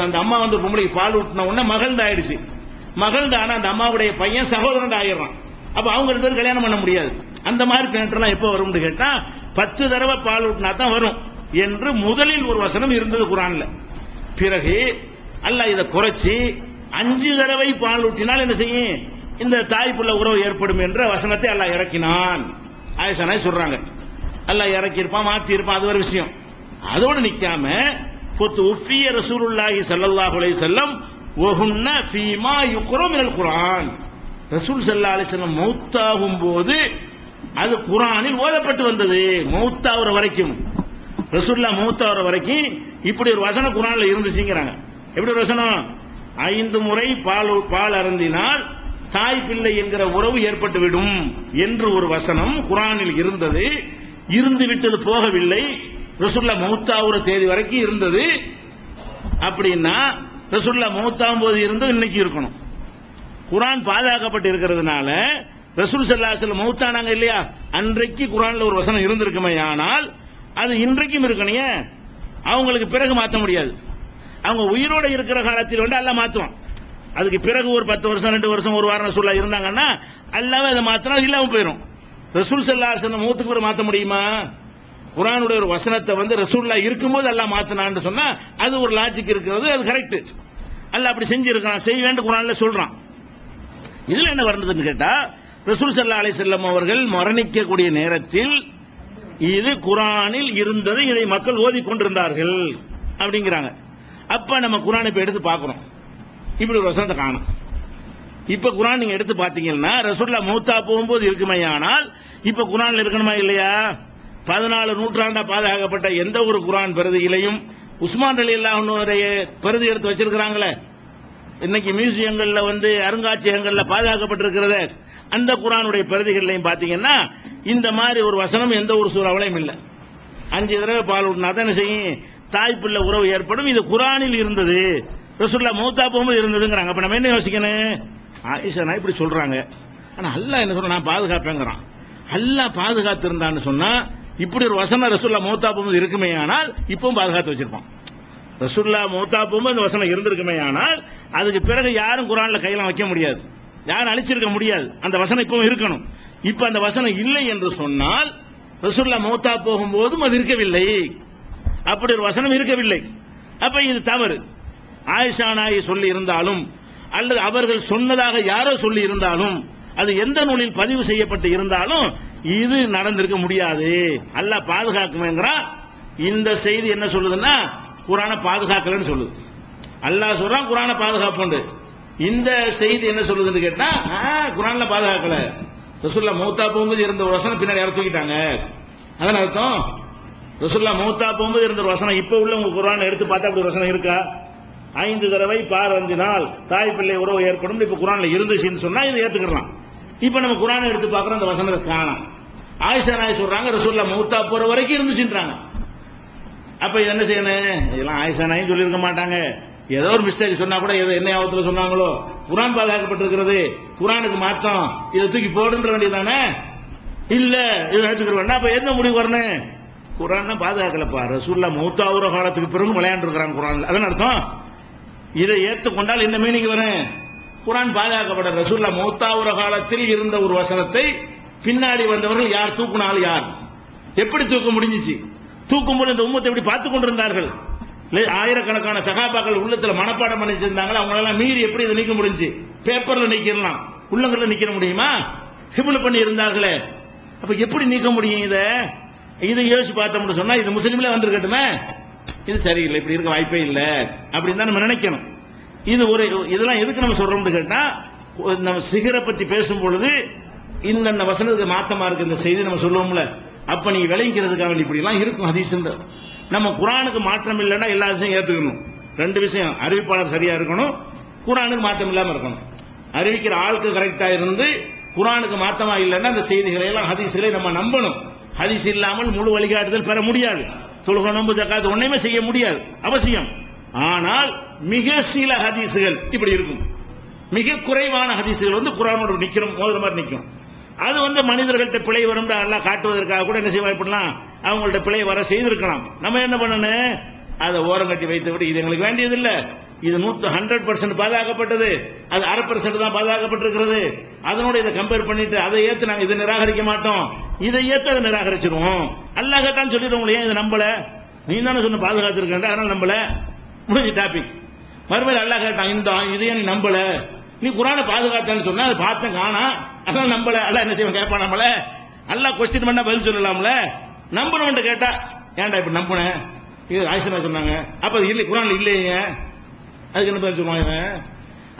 அந்த அம்மா வந்து பொம்பளைக்கு பால் ஊட்டின உடனே மகள்ந்து ஆயிடுச்சு. மகள்ந்து ஆனா அந்த அம்மாவுடைய பையன் சகோதரன் ஆயிடுறான். அப்ப அவங்க 2 பேரும் கல்யாணம் பண்ண முடியாது. அந்த மாதிரி பேட்டெல்லாம் எப்போ வரும்னு கேட்டா 10 தடவை பால் ஊட்டினா தான் வரும் என்று முதலில் ஒரு வசனம் இருந்தது குர்ஆன்ல. பிறகு அல்லாஹ் இதை குறைச்சி 5 தடவை பால் ஊட்டினால் என்ன செய்யும், இந்த தாய் புள்ள உறவு ஏற்படும் என்ற வசனத்தை அல்லாஹ் இறக்கினான். ஆயிஷா நாயகி சொல்றாங்க, அல்லாஹ் இறக்கி இருப்பான், மாத்தி இருப்பான், அது ஒரு விஷயம். அதோடு நிக்காம உஃபிய ரசூலுல்லாஹி ஸல்லல்லாஹு அலைஹி வஸல்லம் வஹுன்ன ஃபீமா யுக்ரா மினல் குர்ஆன். ரசூல் ஸல்லல்லாஹு அலைஹி வஸல்லம் மௌத்தாகும் போது அது குர்ஆனில் ஓதப்பட்டு வந்தது. மௌத்தாவற வரைக்கும், ரசூலுல்லாஹ் மௌத்தாவற வரைக்கும் இப்படி ஒரு வசனம் குர்ஆன்ல இருந்துச்சுங்கறாங்க. எப்படி ஒரு வசனம்? 5 முறை பால் அருந்தினால் தாய் பிள்ளை என்கிற உறவு ஏற்பட்டு விடும் என்று ஒரு வசனம் குர்ஆனில் இருந்தது. இருந்து விட்டது போகவில்லை, ரசூலுல்லாஹ் மௌத்தாவுற தேதி வரைக்கும் இருந்தது. அப்படின்னா ரசூலுல்லாஹ் மௌத்தாகும் போது இருந்தது இன்னைக்கு இருக்கணும். குர்ஆன் பாதுகாக்கப்பட்டு இருக்கிறதுனால ரசூல் ஸல்லல்லாஹு அலைஹி வஸல்லம் மௌத்தானாங்க இல்லையா, அன்றைக்கு குர்ஆன்ல ஒரு வசனம் இருந்திருக்குமே, ஆனால் அது இன்றைக்கும் இருக்கணும். அவங்களுக்கு பிறகு மாற்ற முடியாது. அவங்க உயிரோட இருக்கிற காலத்தில் வந்து அல்லாஹ் மாத்துவான். அதுக்கு பிறகு ஒரு 10 வருஷம் 2 வருஷம் ஒரு வாரம் ரசூலுல்லாஹ் இருந்தாங்கன்னா அல்லாஹ்வே அதை மாத்தினா இல்லாம போயிடும். ரசூல் ஸல்லல்லாஹு அலைஹி வஸல்லம் மௌத்துக்கு பிறகு மாற்ற முடியுமா? குர்ஆனுடைய ஒரு வசனத்தை வந்து ரசூலுல்லாஹ் இருக்கும்போது அல்லாஹ் மாத்தினான்னு சொன்னா அது ஒரு லாஜிக் இருக்கிறது, அது கரெக்ட். அல்லாஹ் அப்படி செஞ்சிருக்கான், செய்ய வேண்டும் குர்ஆன்ல சொல்றான். இதுல என்ன வருதுன்னு கேட்டா, ரசூல் ஸல்லல்லாஹு அலைஹி வஸல்லம் அவர்கள் மரணிக்கக்கூடிய நேரத்தில் இது குர்ஆனில் இருந்தது, இதை மக்கள் ஓதிக்கொண்டிருந்தார்கள் அப்படிங்கிறாங்க. அப்ப நம்ம குர்ஆனை இப்ப எடுத்து பார்க்கிறோம், இப்படி ஒரு வசனத்தை காணும். இப்ப குர்ஆன் நீங்க எடுத்து பாத்தீங்கன்னா ரசூலுல்லாஹ் மௌத்தா போகும்போது இருக்குமே, ஆனால் இப்ப குர்ஆன்ல இருக்கணுமா இல்லையா? 14 நூற்றாண்டா பாதுகாக்கப்பட்ட எந்த ஒரு குர்ஆன் பிரதிகளையும் உஸ்மான் ரலியல்லாஹு அன்ஹுடைய பிரதி எடுத்து வச்சிருக்கிறாங்களே, இன்னைக்கு மியூசியங்கள்ல வந்து அருங்காட்சியகங்கள்ல பாதுகாக்கப்பட்டிருக்கிறது, அந்த குர்ஆனுடைய பிரதிகளையும் பாத்தீங்கன்னா இந்த மாதிரி ஒரு வசனம் எந்த ஒரு சூறாவிலையும் இல்லை. 5 தடவை பால் ஊட்டினா தான் என்ன செய்யும், தாய் பிள்ளை உறவு ஏற்படும். இது குர்ஆனில் இருந்தது, ரசூலுல்லாஹ் மௌத்தா போகும்போது இருந்ததுங்கிறாங்க. அப்ப நம்ம என்ன யோசிக்கணும்? ஆயிஷா நாயகி இப்படி சொல்றாங்க, ஆனா அல்லாஹ் என்ன சொல்ற, நான் பாதுகாப்பேங்கிறான். அல்லாஹ் பாதுகாத்து இருந்தான்னு சொன்னா இப்படி ஒரு வசனம் ரசூலுல்லாஹ் மௌத்தா போகும்போது இருக்குமே, ஆனால் இப்பவும் பாதுகாத்து வச்சிருப்பான். ரசூலுல்லாஹ் மௌத்தா போகும்போது இந்த வசனம் இருந்திருக்குமே, ஆனால் அதுக்கு பிறகு யாரும் குர்ஆன்ல கையெல்லாம் வைக்க முடியாது, யாரும் அழிச்சிருக்க முடியாது. அந்த வசனம் இப்பவும் இருக்கணும். இப்ப அந்த வசனம் இல்லை என்று சொன்னால் ரசூலுல்லாஹ் மௌத்தா போகும்போதும் அது இருக்கவில்லை, அப்படி ஒரு வசனம் இருக்கவில்லை. அப்ப இது தவறு. ஆயிஷா நாயகி சொல்லி இருந்தாலும் அல்லது அவர்கள் சொன்னதாக யாரோ சொல்லி இருந்தாலும் அது எந்த நூலில் பதிவு செய்யப்பட்டு இருந்தாலும் இது நடந்திருக்க முடியாது. அல்லாஹ் பாதுகாக்குமேங்கறா. இந்த செய்தி என்ன சொல்லுதுன்னா குர்ஆனை பாதுகாக்கலன்னு சொல்லுது. அல்லாஹ் சொல்றான் குர்ஆனை பாதுகாப்புண்டு. இந்த செய்தி என்ன சொல்லுதுன்னு கேட்டா குர்ஆன்ல பாதுகாக்கல, ரசூலுல்லாஹ் மௌத்தா போகும்போது இருந்த ஒரு வசனம் பின்னாடி யாரும் தூக்கிட்டாங்க. அதான் அர்த்தம். ரசூலுல்லாஹ் மௌத்தா போகும்போது இருந்த ஒரு வசனம் இப்ப உள்ள உங்க குர்ஆனை எடுத்து பார்த்தா அப்படி வசனம் இருக்கா? 5 தடவை பால் அருந்தினால் தாய் பிள்ளை உறவு ஏற்படும் இப்ப குர்ஆன்ல இருந்துச்சுன்னு சொன்னா இதை ஏத்துக்கலாம். இப்ப நம்ம குர்ஆனை எடுத்து பார்க்கறோம், அந்த வசனத்தை காணோம். ஆயிஷா நாயகி சொல்றாங்க ரசூலுல்லாஹ் மௌத்தா போற வரைக்கும் இருந்துச்சுன்றாங்க. அப்ப இது என்ன செய்யணும்? இதெல்லாம் ஆயிஷா நாயகி சொல்லி இருக்க மாட்டாங்க, ஏதோ ஒரு மிஸ்டேக் சொன்னா கூட ஏதோ என்ன ஆபத்துல சொன்னாங்களோ. குர்ஆன் பாதுகாக்கப்பட்டிருக்கிறது, குர்ஆனுக்கு மாற்றம், இதை தூக்கி போடுன்ற வேண்டியதானே? இல்ல இதை ஏத்துக்கிறேன். அப்ப என்ன முடிவு வரணும்? குர்ஆன் பாதுகாக்கலப்பா, ரசூலுல்லாஹ் மௌத்தாவுற காலத்துக்கு பிறகு விளையாண்டு இருக்கிறாங்க குர்ஆன்ல. அதான் அர்த்தம். இதை ஏற்றுக்கொண்டால் இந்த மீனிங் வரும். குர்ஆன் பாதுகாக்கப்பட ரசூலுல்லாஹ் மௌத்தாவுற காலத்தில் இருந்த ஒரு வசனத்தை பின்னாடி வந்தவர்கள் யார் தூக்குனாலும் யார் எப்படி தூக்க முடிஞ்சிச்சு? தூக்கும்போது இந்த உம்மத்தை எப்படி பார்த்துக் கொண்டிருந்தார்கள்? ஆயிரக்கணக்கான சகாபாக்கள் உள்ளத்துல மனப்பாடம் பண்ணி வச்சிருந்தாங்களா, அவங்களெல்லாம் மீறி எப்படி இதை நீக்க முடிஞ்சு? பேப்பர்ல நீக்கிடலாம், உள்ளங்கள்ல நீக்க முடியுமா? ஹிபுல் பண்ணி இருந்தார்களே, அப்ப எப்படி நீக்க முடியும்? இதை யோசிச்சு பார்த்தோம்னு சொன்னா இது முஸ்லீம்ல வந்திருக்கட்டுமே, இது சரியில்லை, இப்படி இருக்க வாய்ப்பே இல்லை அப்படின்னு தான் நம்ம நினைக்கணும். இது இதெல்லாம் எதுக்கு நம்ம சொல்றோம்னு கேட்டா, நம்ம சிகரை பத்தி பேசும் பொழுது இந்த வசனத்துக்கு மாத்தமா இருக்கு இந்த செய்தி நம்ம சொல்லுவோம்ல, அப்ப நீங்க விளங்கிறதுக்காக இப்படி எல்லாம் இருக்கும் ஹதீஸ். நம்ம குர்ஆனுக்கு மாற்றம் இல்லைன்னா எல்லா விஷயம் ஏத்துக்கணும். ரெண்டு விஷயம், அறிவிப்பாளர் சரியா இருக்கணும், குர்ஆனுக்கு மாற்றம் இல்லாம இருக்கணும். அறிவிக்கிற ஆளுக்கு கரெக்டா இருந்து குர்ஆனுக்கு மாத்தமா இல்லைன்னா அந்த செய்திகளை எல்லாம் ஹதீஸ்களை நம்ம நம்பணும். ஹதீஸ் இல்லாமல் முழு வழிகாட்டுதல் பெற முடியாது. தொழுகை, நோன்பு, ஜக்காத் ஒண்ணுமே செய்ய முடியாது, அவசியம். ஆனால் மிக சில ஹதீஸ்கள் இப்படி இருக்கும். மிக குறைவான ஹதீஸ்கள் குர்ஆனோட நிக்கிறோம், மோதுற மாதிரி நிற்கும். அது மனிதர்கள்ட்ட பிழை வரும் அல்லாஹ் காட்டுவதற்காக கூட என்ன செய்ய வாய்ப்படலாம், அவங்கள்ட்ட பிழை வர செய்திருக்கலாம். நம்ம என்ன பண்ணணும், அதை ஓரம் கட்டி வைத்து விட்டு இது எங்களுக்கு வேண்டியது இல்ல, இது 100% பாதுகாக்கப்பட்டது, அது 1/2% தான் பாதுகாக்கப்பட்டிருக்கிறது, அதனோட இதை கம்பேர் பண்ணிட்டு அதை ஏத்து நாங்க இதை நிராகரிக்க மாட்டோம், இதை ஏத்து அதை நிராகரிச்சிருவோம். அல்லாஹ் கேட்டான்னு சொல்லிடுவோம். ஏன் இதை நம்பல, நீ தானே சொன்ன பாதுகாத்திருக்க, அதனால நம்பல, முடிஞ்ச டாபிக். மறுபடியும் அல்லாஹ் கேட்டான், இந்த இதையே நீ நம்பல, நீ குர்ஆனை பாதுகாத்தான்னு சொன்னா அதை பார்த்தேன் காணா, அதனால நம்பல. அல்லாஹ் என்ன செய்வான், கேட்பான் நம்மள. அல்லாஹ் கொஸ்டின் பண்ணா பதில் சொல்லலாம்ல. நம்பணும்னு கேட்டா ஏன்டா இப்ப நம்புனேன், இது ஆயிஷா சொன்னாங்க, அப்ப அது இல்லை குர்ஆன்ல இல்லைங்க, அதுக்கு என்ன பதில் சொல்லுவாங்க?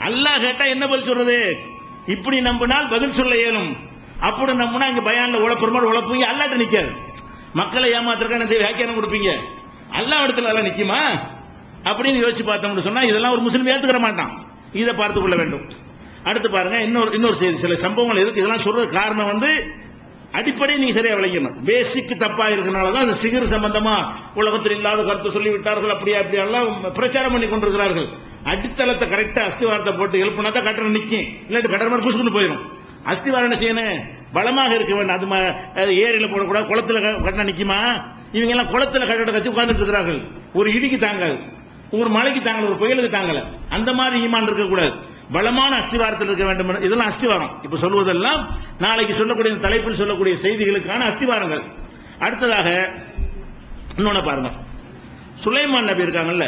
அல்லாஹ் கேட்டா என்ன பதில் சொல்றது? இப்படி நம்பினால் பதில் சொல்ல இயலும், அப்படி நம்பினா இங்க பயான்ல உழப்புறமா உழப்புங்க, அல்லாட்ட நிக்காது. மக்களை ஏமாத்திருக்கான வியாக்கியானம் கொடுப்பீங்க, அல்லாஹ் இடத்துல எல்லாம் நிக்குமா அப்படின்னு யோசிச்சு பார்த்தோம்னு சொன்னா இதெல்லாம் ஒரு முஸ்லீம் ஏத்துக்கிற மாட்டான். இதை பார்த்துக் கொள்ள வேண்டும். அடுத்து பாருங்க, இன்னொரு செய்தி, சில சம்பவங்கள் எதுக்கு இதெல்லாம் சொல்றது காரணம் அடிப்படை நீங்க சரியா விளங்கணும். பேசிக் தப்பா இருக்கனாலதான் அந்த சிகர் சம்பந்தமா உலகத்தில் இல்லாத கருத்து சொல்லி விட்டார்கள், அப்படியே எல்லாம் பிரச்சாரம் பண்ணி கொண்டிருக்கிறார்கள். அடித்தளத்தை கரெக்டா அஸ்திவாரத்தை போட்டு எழுப்பினா தான் கட்டணம் நிக்கும், இல்லாட்டி கட்டணம் மாதிரி புசுக்குன்னு போயிடும். அஸ்திவாரம் என்ன செய்யணும், பலமாக இருக்க வேண்டும். அது ஏரியில போடக்கூடாது, குளத்துல கட்டணம் நிக்குமா? இவங்க எல்லாம் குளத்துல கட்டடம் கட்சி உட்கார்ந்துட்டு இருக்கிறார்கள். ஒரு இடிக்கு தாங்காது, ஒரு மலைக்கு தாங்கல, ஒரு புயலுக்கு தாங்கல. அந்த மாதிரி ஈமான் இருக்கக்கூடாது, பலமான அஸ்திவாரத்தில் இருக்க வேண்டும். இதெல்லாம் அஸ்திவாரம். இப்ப சொல்வதெல்லாம் நாளைக்கு சொல்லக்கூடிய தலைப்பில் சொல்லக்கூடிய செய்திகளுக்கான அஸ்திவாரங்கள். அடுத்ததாக இன்னொன்னு பாருங்க, சுலைமான் நபி இருக்காங்கல்ல,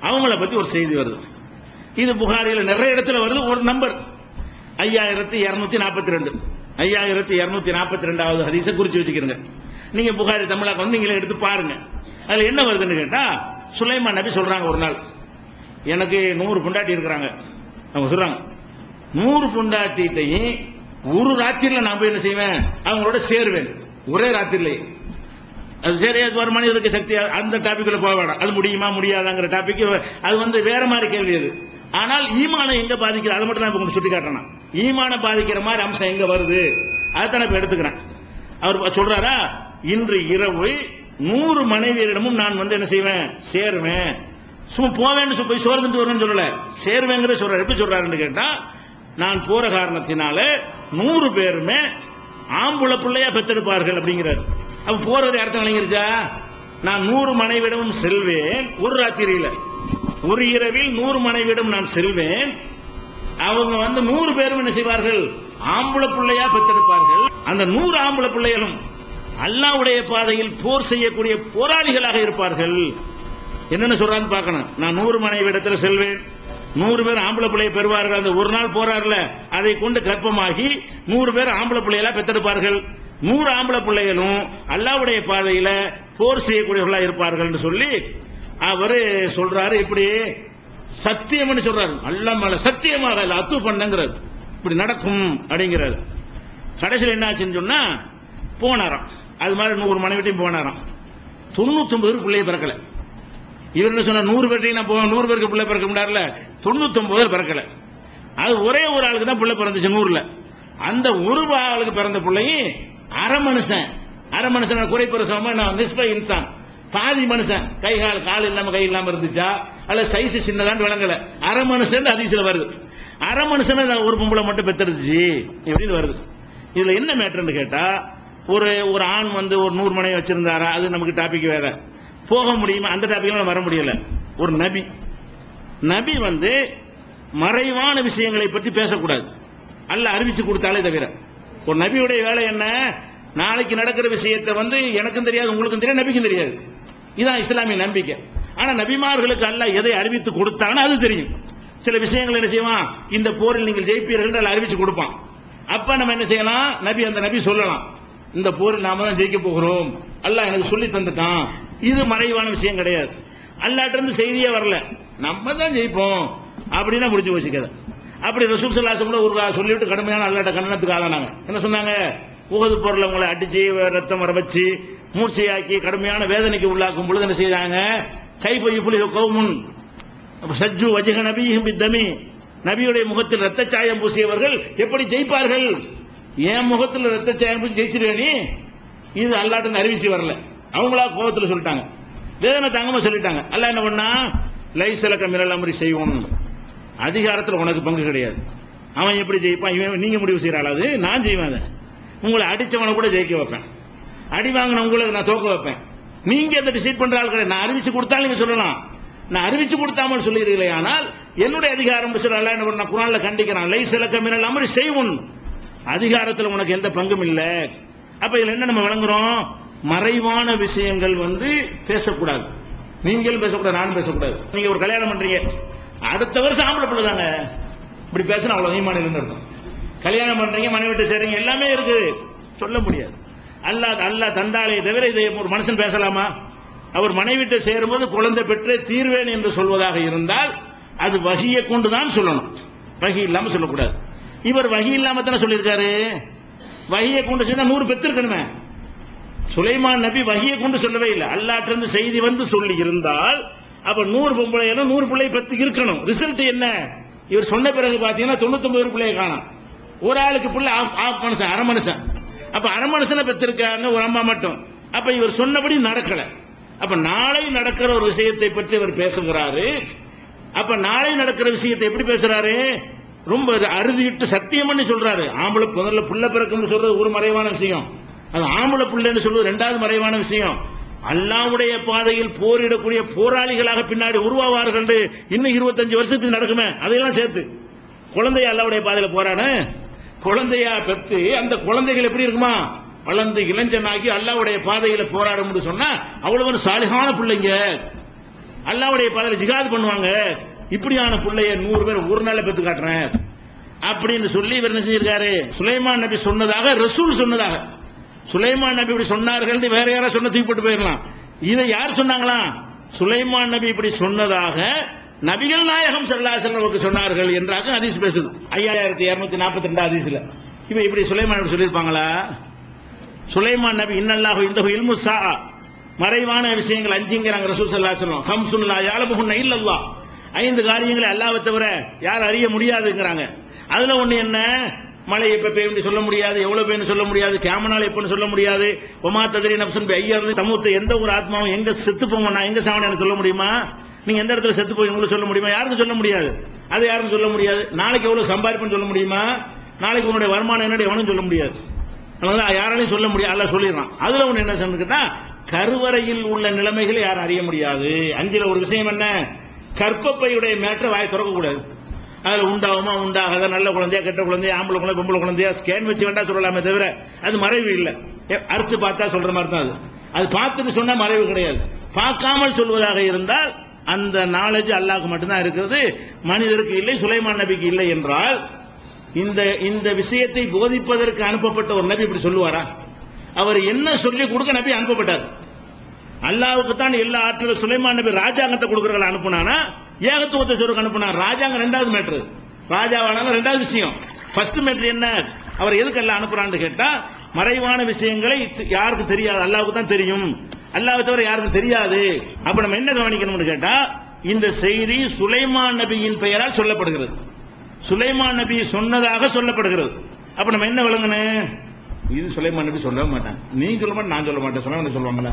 அவங்கள பத்தி ஒரு செய்தி வருது. இது புகாரில நிறைய இடத்துல வருது. ஒரு நம்பர் 5242, 5242வது ஹதீஸை குறிச்சு வச்சுக்கிறீங்க. நீங்க புகாரி தமிழாக்க நீங்களே எடுத்து பாருங்க. அதுல என்ன வருதுன்னு கேட்டா, சுலைமான் நபி சொல்றாங்க, ஒரு நாள் எனக்கு 100 பொண்டாட்டி இருக்கிறாங்க. அவங்க சொல்றாங்க, 100 பொண்டாட்டிட்டையும் ஒரு ராத்திரில நான் போய் என்ன செய்வேன், அவங்களோட சேருவேன் ஒரே ராத்திரிலே. அது சரி, அது ஒரு மனிதருக்கு சக்தி, அந்த டாபிக்ல போக வேண்டாம், அது முடியுமா முடியாதாங்கிற டாபிக், அது வேற மாதிரி கேள்வி. அது ஆனால் ஈமானை எங்க பாதிக்கிற, அதை மட்டும் நான் சுட்டி காட்டணும். ஈமானை பாதிக்கிற மாதிரி அம்சம் எங்க வருது, அதைத்தான் நான் எடுத்துக்கிறேன். அவர் சொல்றாரா, இன்று இரவு 100 மனைவியரிடமும் நான் என்ன செய்வேன், சேருவேன். சும்மா போவேன்னு போய் சோர்ந்துட்டு வரணும்னு சொல்லல, சேருவேங்கிற சொல்ற. எப்படி சொல்றாருன்னு கேட்டா, நான் போற காரணத்தினால 100 பேருமே ஆம்புல பிள்ளையா பெற்றெடுப்பார்கள் அப்படிங்கிறார். அப்ப போறது அர்த்தம் விளங்கிருச்சா? நான் 100 மனைவிடமும் செல்வேன், ஒரு ராத்திரியில, ஒரு இரவில் 100 மனைவிடம் நான் செல்வேன். அவங்க 100 பேரும் என்ன செய்வார்கள், ஆம்புல பிள்ளையா பெற்றெடுப்பார்கள். அந்த 100 ஆம்புல பிள்ளைகளும் அல்லாஹ்வுடைய பாதையில் போர் செய்யக்கூடிய போராளிகளாக இருப்பார்கள். என்னென்ன சொல்றான்னு பார்க்கணும். நான் 100 மனைவிடத்தில் செல்வேன், 100 பேர் ஆம்பளை பிள்ளையை பெறுவார்கள். அந்த ஒரு நாள் போறாருல, அதை கொண்டு கற்பமாகி 100 பேர் ஆம்பளை பிள்ளைகளா பெற்றெடுப்பார்கள். 100 ஆம்பளை பிள்ளைகளும் அல்லாஹ்வுடைய பாதையில போர் செய்யக்கூடியவர்களா இருப்பார்கள் சொல்லி அவரு சொல்றாரு. இப்படி சத்தியம்னு சொல்றாரு, அல்லாஹ் மேல சத்தியமாக அத்து பண்ணுங்கிறார், இப்படி நடக்கும் அப்படிங்கிறாரு. கடைசியில் என்ன ஆச்சுன்னு சொன்னா, போனாராம், அது மாதிரி 100 மனைவிட்டையும் போனாராம். 99 பேருக்கு பிள்ளையை பிறக்கல. இவர் என்ன சொன்னா, 100 பேர்ட்டையும் நான் போவேன், 100 பேருக்கு பிள்ளை பிறக்க முடியாதுல, 99 பேர் பிறக்கல. அது ஒரே ஒரு ஆளுக்கு தான் பிள்ளை பிறந்துச்சு 100ல. அந்த ஒரு ஆளுக்கு பிறந்த பிள்ளையும் அரை மனுஷன் குறைப்பிரசவமா, நான் நிஸ்பை இன்சான், பாதி மனுஷன், கால் இல்லாம கை இல்லாம இருந்துச்சா, அல்ல சைஸ் சின்னதான் விளங்கல, அரை மனுஷன் அதிசல வருது. அரை மனுஷன் ஒரு பொம்பளை மட்டும் பெற்றுச்சு எப்படின்னு வருது. இதுல என்ன மேட்டர்னு கேட்டா, ஒரு ஆண் ஒரு 100 மனைவி வச்சிருந்தாரா, அது நமக்கு டாபிக் வேற, போக முடியுமா அந்த டாபிக் வர முடியல. ஒரு நபி மறைவான விஷயங்களை பற்றி பேசக்கூடாது, அல்ல அறிவிச்சு கொடுத்தாலே தவிர. ஒரு நபியுடைய வேலை என்ன, நாளைக்கு நடக்கிற விஷயத்தை எனக்கும் தெரியாது, உங்களுக்கும் தெரியாது, நபிக்கும் தெரியாது. இதான் இஸ்லாமிய நம்பிக்கை. ஆனா நபிமார்களுக்கு அல்லாஹ் எதை அறிவித்து கொடுத்தாங்கன்னா அது தெரியும். சில விஷயங்கள் என்ன செய்வான், இந்த போரில் நீங்கள் ஜெயிப்பீர்கள் அறிவிச்சு கொடுப்பான். அப்ப நம்ம என்ன செய்யலாம், அந்த நபி சொல்லலாம், இந்த போரில் நாம தான் ஜெயிக்க போகிறோம், அல்லாஹ் எனக்கு சொல்லி தந்துட்டான். இது மறைவான விஷயம் கிடையாது. அல்லாஹ்ட்ட இருந்து செய்தியே வரல, நம்ம தான் ஜெயிப்போம், அப்படின்னா முடிச்சு வச்சுக்கத. அப்படி ரசூல் ஸல்லல்லாஹு அலைஹி வஸல்லம் கூட ஒரு சொல்லிவிட்டு கடுமையான அல்லாஹ்ட்ட கண்டனத்துக்கு ஆளானாங்க. என்ன சொன்னாங்க? உஹது போர்ல உங்களை அடிச்சு ரத்தம் வர வச்சு மூர்ச்சையாக்கி கடுமையான வேதனைக்கு உள்ளாக்கும் பொழுது என்ன செய்றாங்க? கைஃப யுஃப்லிஹு கௌமுன் சஜ்ஜு வஜ்ஹ நபியிஹிம் பித்தமி, நபியுடைய முகத்தில் ரத்த சாயம் பூசியவர்கள் எப்படி ஜெயிப்பார்கள்? என் முகத்தில் ரத்த சாயம் பூசி ஜெயிச்சிருவேனி, இது அல்லாஹ்ட்ட அறிவிச்சு வரல, அவங்களா கோபத்தில் சொல்லிட்டாங்க, வேதனை தாங்கமா சொல்லிட்டாங்க. அல்லாஹ் என்ன பண்ணா? லைஸலக மினல் அம்ரி செய்வோம், அதிகாரத்தில் உனக்கு பங்கு கிடையாது. அவன் எப்படி ஜெயிப்பான் இவன் நீங்க முடிவு செய்யறாள், அது நான் செய்வேன். அதை உங்களை அடிச்சவனை கூட ஜெயிக்க வைப்பேன், அடி வாங்கின உங்களுக்கு நான் தோக்க வைப்பேன். நீங்க அந்த டிசைட் பண்ற ஆள் கிடையாது. நான் அறிவிச்சு கொடுத்தாலும் நீங்க சொல்லலாம், நான் அறிவிச்சு கொடுத்தாமல் சொல்லுகிறீர்களே, ஆனால் என்னுடைய அதிகாரம் சொல்ல அல்லாஹ் என்ன பண்ண குர்ஆன்ல கண்டிக்கிறான். லைஸலக மினல் அம்ரி செய்வோம், அதிகாரத்தில் உனக்கு எந்த பங்கும் இல்லை. அப்ப இதுல என்ன நம்ம விளங்குறோம்? மறைவான விஷயங்கள் பேசக்கூடாது. நீங்களும் பேசக்கூடாது, நானும் பேசக்கூடாது. நீங்க ஒரு கல்யாணம் பண்றீங்க, அடுத்த வருஷம் ஆம்பளை பிள்ளை தாங்க, இப்படி பேசினா அவ்வளவு ஈமானில் இருக்கும். கல்யாணம் பண்றீங்க, மனைவி வீட்டு சேர்றீங்க, எல்லாமே இருக்கு, சொல்ல முடியாது. அல்லாஹ் தந்தாலே தவிர இதை ஒரு மனுஷன் பேசலாமா? அவர் மனைவி வீட்டை சேரும்போது குழந்தை பெற்றே தீர்வேன் என்று சொல்வதாக இருந்தால் அது வஹியை கொண்டுதான் சொல்லணும், வஹி இல்லாம சொல்லக்கூடாது. இவர் வஹி இல்லாம தானே சொல்லியிருக்காரு. வஹியை கொண்டு சொன்னா 100 பெற்றிருக்கணுமே. சுலைமான் நபி வஹியை கொண்டு சொல்லவே இல்லை, அல்லாஹ்ட்ட இருந்து செய்தி சொல்லி இருந்தால் அப்ப 100 பொம்பளை 100 பிள்ளை பெத்து இருக்கணும். ரிசல்ட் என்ன? இவர் சொன்ன பிறகு பாத்தீங்கன்னா 99 பிள்ளையை காணும். ஒரு ஆளுக்கு பிள்ளை மனுஷன், அரை மனுஷன். அப்ப அரை மனுஷனை பெற்றிருக்காங்க ஒரு அம்மா மட்டும். அப்ப இவர் சொன்னபடி நடக்கல. அப்ப நாளை நடக்கிற ஒரு விஷயத்தை பற்றி இவர் பேசுகிறாரு. அப்ப நாளை நடக்கிற விஷயத்தை எப்படி பேசுறாரு? ரொம்ப அறுதிட்டு சத்தியம் பண்ணி சொல்றாரு. ஆம்பளை முதல்ல புள்ள பிறக்கும்னு சொல்றது ஒரு மறைவான விஷயம், அது ஆம்பளை புள்ளன்னு சொல்றது 2வது மறைவான விஷயம். அல்லாஹ்வுடைய பாதையில் போரிடக்கூடிய போராளிகளாக பின்னாடி உருவாவார்கள். இன்னும் 25 வருஷத்துக்கு நடக்குமே, அதையெல்லாம் சேர்த்து குழந்தைய அல்லாஹ்வுடைய பாதையில போறானே, குழந்தையா பெற்று அந்த குழந்தைகள் எப்படி இருக்குமா? வளர்ந்து இளைஞனாகி அல்லாஹ்வுடைய பாதையில போராடும் சொன்னா அவ்வளவு சாலிகான பிள்ளைங்க, அல்லாஹ்வுடைய பாதையில ஜிஹாத் பண்ணுவாங்க. இப்படியான பிள்ளைய 100 பேர் ஒரு நாள்ல பெற்று காட்டுறேன் அப்படின்னு சொல்லி இவர் என்ன செஞ்சிருக்காரு? சுலைமான் நபி சொன்னதாக ரசூல் சொன்னதாக, சுலைமான் நபி இப்படி சொன்னார்கள் வேற யாரா சொன்ன தூக்கி போட்டு போயிடலாம். இதை யார் சொன்னாங்களா? சுலைமான் நபி இப்படி சொன்னதாக நபிகள் நாயகம் ஸல்லல்லாஹு அலைஹி வஸல்லம் சொன்னார்கள் என்றாக ஹதீஸ் பேசுது. 5242 ஹதீஸ்ல இவ இப்படி சுலைமான் நபி சொல்லியிருப்பாங்களா? சுலைமான் நபி இன்னல்லாஹு இன்தஹு இல்மு ஸாஅ, மறைவான விஷயங்கள் 5ங்கறாங்க ரசூல் ஸல்லல்லாஹு அலைஹி வஸல்லம். ஹம்சுன் லா யஅலமுஹுன்ன இல்லல்லாஹ், 5 காரியங்களை அல்லாஹ்வை தவிர யார் அறிய முடியாதுங்கறாங்க. அதுல ஒண்ணு என்ன? மழை எப்ப பெய்யும் சொல்ல முடியாது, எவ்வளவு பெய்யும் சொல்ல முடியாது, கியாமனால் எப்பன்னு சொல்ல முடியாது. ஒமா தத்ரி நஃப்சுன் பிஅய்யர்தி தமூத், எந்த ஒரு ஆத்மாவும் எங்க செத்து போவோம் எங்க சாவணும் சொல்ல முடியுமா? நீங்க எந்த இடத்துல செத்து போய் உங்களுக்கு சொல்ல முடியுமா? யாருக்கும் சொல்ல முடியாது. அது யாருக்கும் சொல்ல முடியாது. நாளைக்கு எவ்வளவு சம்பாதிப்புன்னு சொல்ல முடியுமா? நாளைக்கு உன்னுடைய வருமானம் என்னடி எவனும் சொல்ல முடியாது. யாராலையும் சொல்ல முடியாது, அல்லாஹ் சொல்லிடுறான். அதுல ஒண்ணு என்ன சொன்னா, கருவறையில் உள்ள நிலைமைகளை யாரும் அறிய முடியாது. 5ல ஒரு விஷயம் என்ன? கற்பப்பையுடைய மேட்டரை வாய் திறக்க கூடாது. அதுல உண்டாகுமா உண்டாகாத, நல்ல குழந்தையா கெட்ட குழந்தையா, ஆம்பளை குழந்தை பொம்பளை குழந்தையா, ஸ்கேன் வச்சு வேண்டாம் சொல்லலாமே தவிர அது மறைவு இல்லை. அறுத்து பார்த்தா சொல்ற மாதிரி தான் அது. அது பார்த்துட்டு சொன்னா மறைவு கிடையாது. பார்க்காமல் சொல்வதாக இருந்தால் அந்த நாலேஜ் அல்லாஹ்க்கு மட்டும்தான் இருக்கிறது, மனிதருக்கு இல்லை, சுலைமான் நபிக்கு இல்லை என்றால் இந்த விஷயத்தை போதிப்பதற்கு அனுப்பப்பட்ட ஒரு நபி இப்படி சொல்லுவாரா? அவர் என்ன சொல்லி கொடுக்க நபி அனுப்பப்பட்டார்? அல்லாஹ்வுக்கு தான் எல்லா ஆற்றலும். சுலைமான் நபி ராஜாங்கத்தை கொடுக்கறவங்களை அனுப்புனானா ஏகத்துவத்தை சொல்றதுக்கு அனுப்புனார். ராஜாங்க 2வது மேட்ரு, ராஜாவானாலும் 2வது விஷயம். ஃபர்ஸ்ட் மேட்ரு என்ன? அவர் எதுக்கு எல்லாம் அனுப்புறான்னு கேட்டா, மறைவான விஷயங்களை யாருக்கு தெரியாது, அல்லாஹ்வுக்கு தான் தெரியும், அல்லாஹ்வை தவிர யாருக்கும் தெரியாது. அப்ப நம்ம என்ன கவனிக்கணும்னு கேட்டா, இந்த செய்தி சுலைமான் நபியின் பெயரால் சொல்லப்படுகிறது, சுலைமான் நபி சொன்னதாக சொல்லப்படுகிறது. அப்ப நம்ம என்ன விளங்கணும்? இது சுலைமான் நபி சொல்லவே மாட்டாங்க, நீங்க சொல்ல மாட்டேன், நான் சொல்ல மாட்டேன், சொன்னா சொல்லுவாங்களா?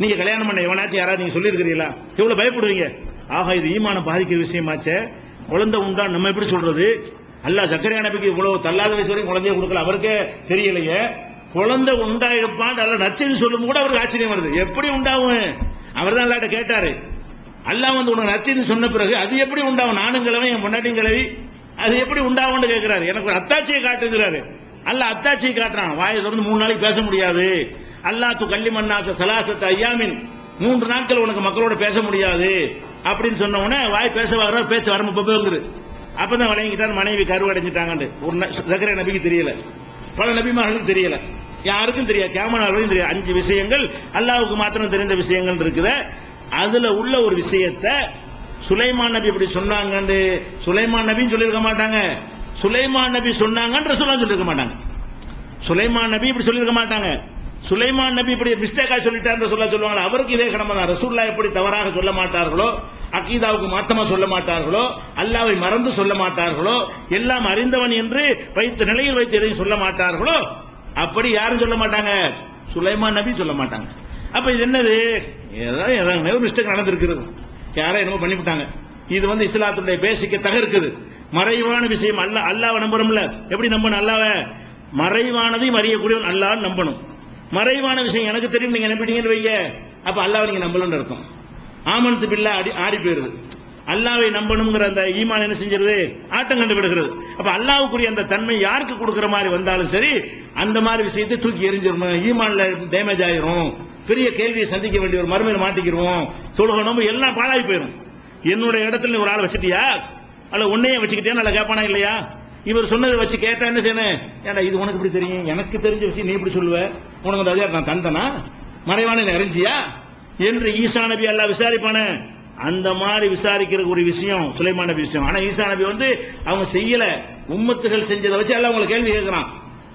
நீங்க கல்யாணம் பண்ண எவனாச்சும் யாராவது நீங்க சொல்லி இருக்கிறீங்களா? எவ்வளவு பயப்படுவீங்க? ஆகா, இது ஈமான பாதிக்கிற விஷயமாச்சே, குழந்தை உண்டா நம்ம எப்படி சொல்றது? அல்லாஹ் சக்கரையா நபிக்கு இவ்வளவு தள்ளாத வயசு வரைக்கும் குழந்தைய கொடுக்கல, அவருக்கே தெரியலையே. குழந்தை உண்டாயிருப்பான் அல்ல நச்சரின்னு சொல்லும் கூட அவருக்கு ஆச்சரியம் வருது. எப்படி உண்டாகும்? அவர் தான் அல்லாஹ்ட்ட கேட்டாரு. அல்லாஹ் உனக்கு நச்சரின்னு சொன்ன பிறகு அது எப்படி உண்டாகும்? நானும் கிழவி, என் பொண்டாட்டியும் கிழவி, அது எப்படி உண்டாகும்னு கேட்கிறாரு. எனக்கு ஒரு அத்தாட்சியை காட்டுகிறாரு. அல்லாஹ் அத்தாட்சியை காட்டுறான். வாயை திறந்து 3 நாளைக்கு பேச முடியாது. அல்லாஹ் கல்லிமன்னாச ஸலாஸத அய்யாமின், 3 நாட்கள் உனக்கு மக்களோட பேச முடியாது அப்படின்னு சொன்ன உடனே வாய் பேச வர பேச்சு வரம்பு போங்குது. அப்பதான் வழங்கிட்டான் மனைவி கருவடைஞ்சிட்டாங்க. ஒரு சக்கரை நபிக்கு தெரியல, பல நபிமார்களுக்கு தெரியல, யாருக்கும் தெரியாது, கியாமத் வரையும் தெரியாது. 5 விஷயங்கள் அல்லாஹ்வுக்கு மாத்திரம் தெரிந்த விஷயங்கள் இருக்குது. அதுல உள்ள ஒரு விஷயத்தை சுலைமான் நபி இப்படி சொன்னாங்கன்னு சுலைமான் நபின்னு சொல்லியிருக்க மாட்டாங்க. சுலைமான் நபி சொன்னாங்கன்னு ரசூலுல்லாஹ் சொல்லியிருக்க மாட்டாங்க. சுலைமான் நபி இப்படி சொல்லியிருக்க மாட்டாங்க. சுலைமான் நபி இப்படி மிஸ்டேக்கா சொல்லிட்டாருன்னு சொல்லுவாங்க. அவருக்கு இதே கடமை தான். ரசூலுல்லாஹ் எப்படி தவறாக சொல்ல மாட்டார்களோ, அகீதாவுக்கு மாத்தமா சொல்ல மாட்டார்களோ, அல்லாஹ்வை மறந்து சொல்ல மாட்டார்களோ, எல்லாம் அறிந்தவன் என்று வைத்த நிலையில் வைத்து எதையும் சொல்ல மாட்டார்களோ, அப்படி யாரும் சொல்ல மாட்டாங்க. சுலைமான் நபி சொல்ல மாட்டாங்க. அப்ப இது என்னது? ஏதாவது மிஸ்டேக் நடந்திருக்கிறது, யாரோ என்னமோ பண்ணிவிட்டாங்க. இது இஸ்லாத்துடைய பேசிக்க தகர்க்குது. மறைவான விஷயம் அல்லாஹ்வை நம்புறோம்ல, எப்படி நம்பணும்? அல்லாஹ்வை மறைவானதையும் அறியக்கூடியவன் அல்லாஹ்வை நம்பணும். மறைவான விஷயம் எனக்கு தெரியும் நீங்க நம்பிட்டீங்கன்னு வைங்க, அப்ப அல்லாஹ்வை நீங்க நம்பலன்னு அர்த்தம். ஆமன்து பில்லாஹ் ஆடி போயிருது. அல்லாஹ்வை நம்பணுங்கிற அந்த ஈமான் என்ன செஞ்சிருது? ஆட்டம் கண்டு விடுகிறது. அப்ப அல்லாஹ்வுக்குரிய அந்த தன்மை யாருக்கு கொடுக்கிற மாதிரி வந்தாலும் சரி, அந்த மாதிரி விஷயத்தை தூக்கி எறிஞ்சிடணும். ஈமான்ல டேமேஜ் ஆயிரும், பெரிய கேள்வியை சந்திக்க வேண்டிய ஒரு மறுமையில மாட்டிக்கிறோம், தொழுகணும், எல்லாம் பாழாகி போயிடும். என்னுடைய இடத்துல ஒரு ஆள் வச்சுட்டியா, அல்ல உன்னையே வச்சுக்கிட்டே நல்லா கேட்பானா இல்லையா? இவர் சொன்னதை வச்சு கேட்டா என்ன செய்யணும்? ஏன்னா இது உனக்கு இப்படி தெரியும், எனக்கு தெரிஞ்ச விஷயம் நீ இப்படி சொல்லுவ, உனக்கு அந்த அதிகாரம் நான் தந்தனா, மறைவான அறிஞ்சியா என்று ஈசா நபி அல்லாஹ் விசாரிப்பான. அந்த மாதிரி விசாரிக்கிற ஒரு விஷயம் சுலைமான் நபி விஷயம். ஆனா ஈசா நபி அவங்க செய்யல, உம்மத்துகள் செஞ்சதை வச்சு எல்லாம் அவங்களை கேள்வி கேட்கிறான்.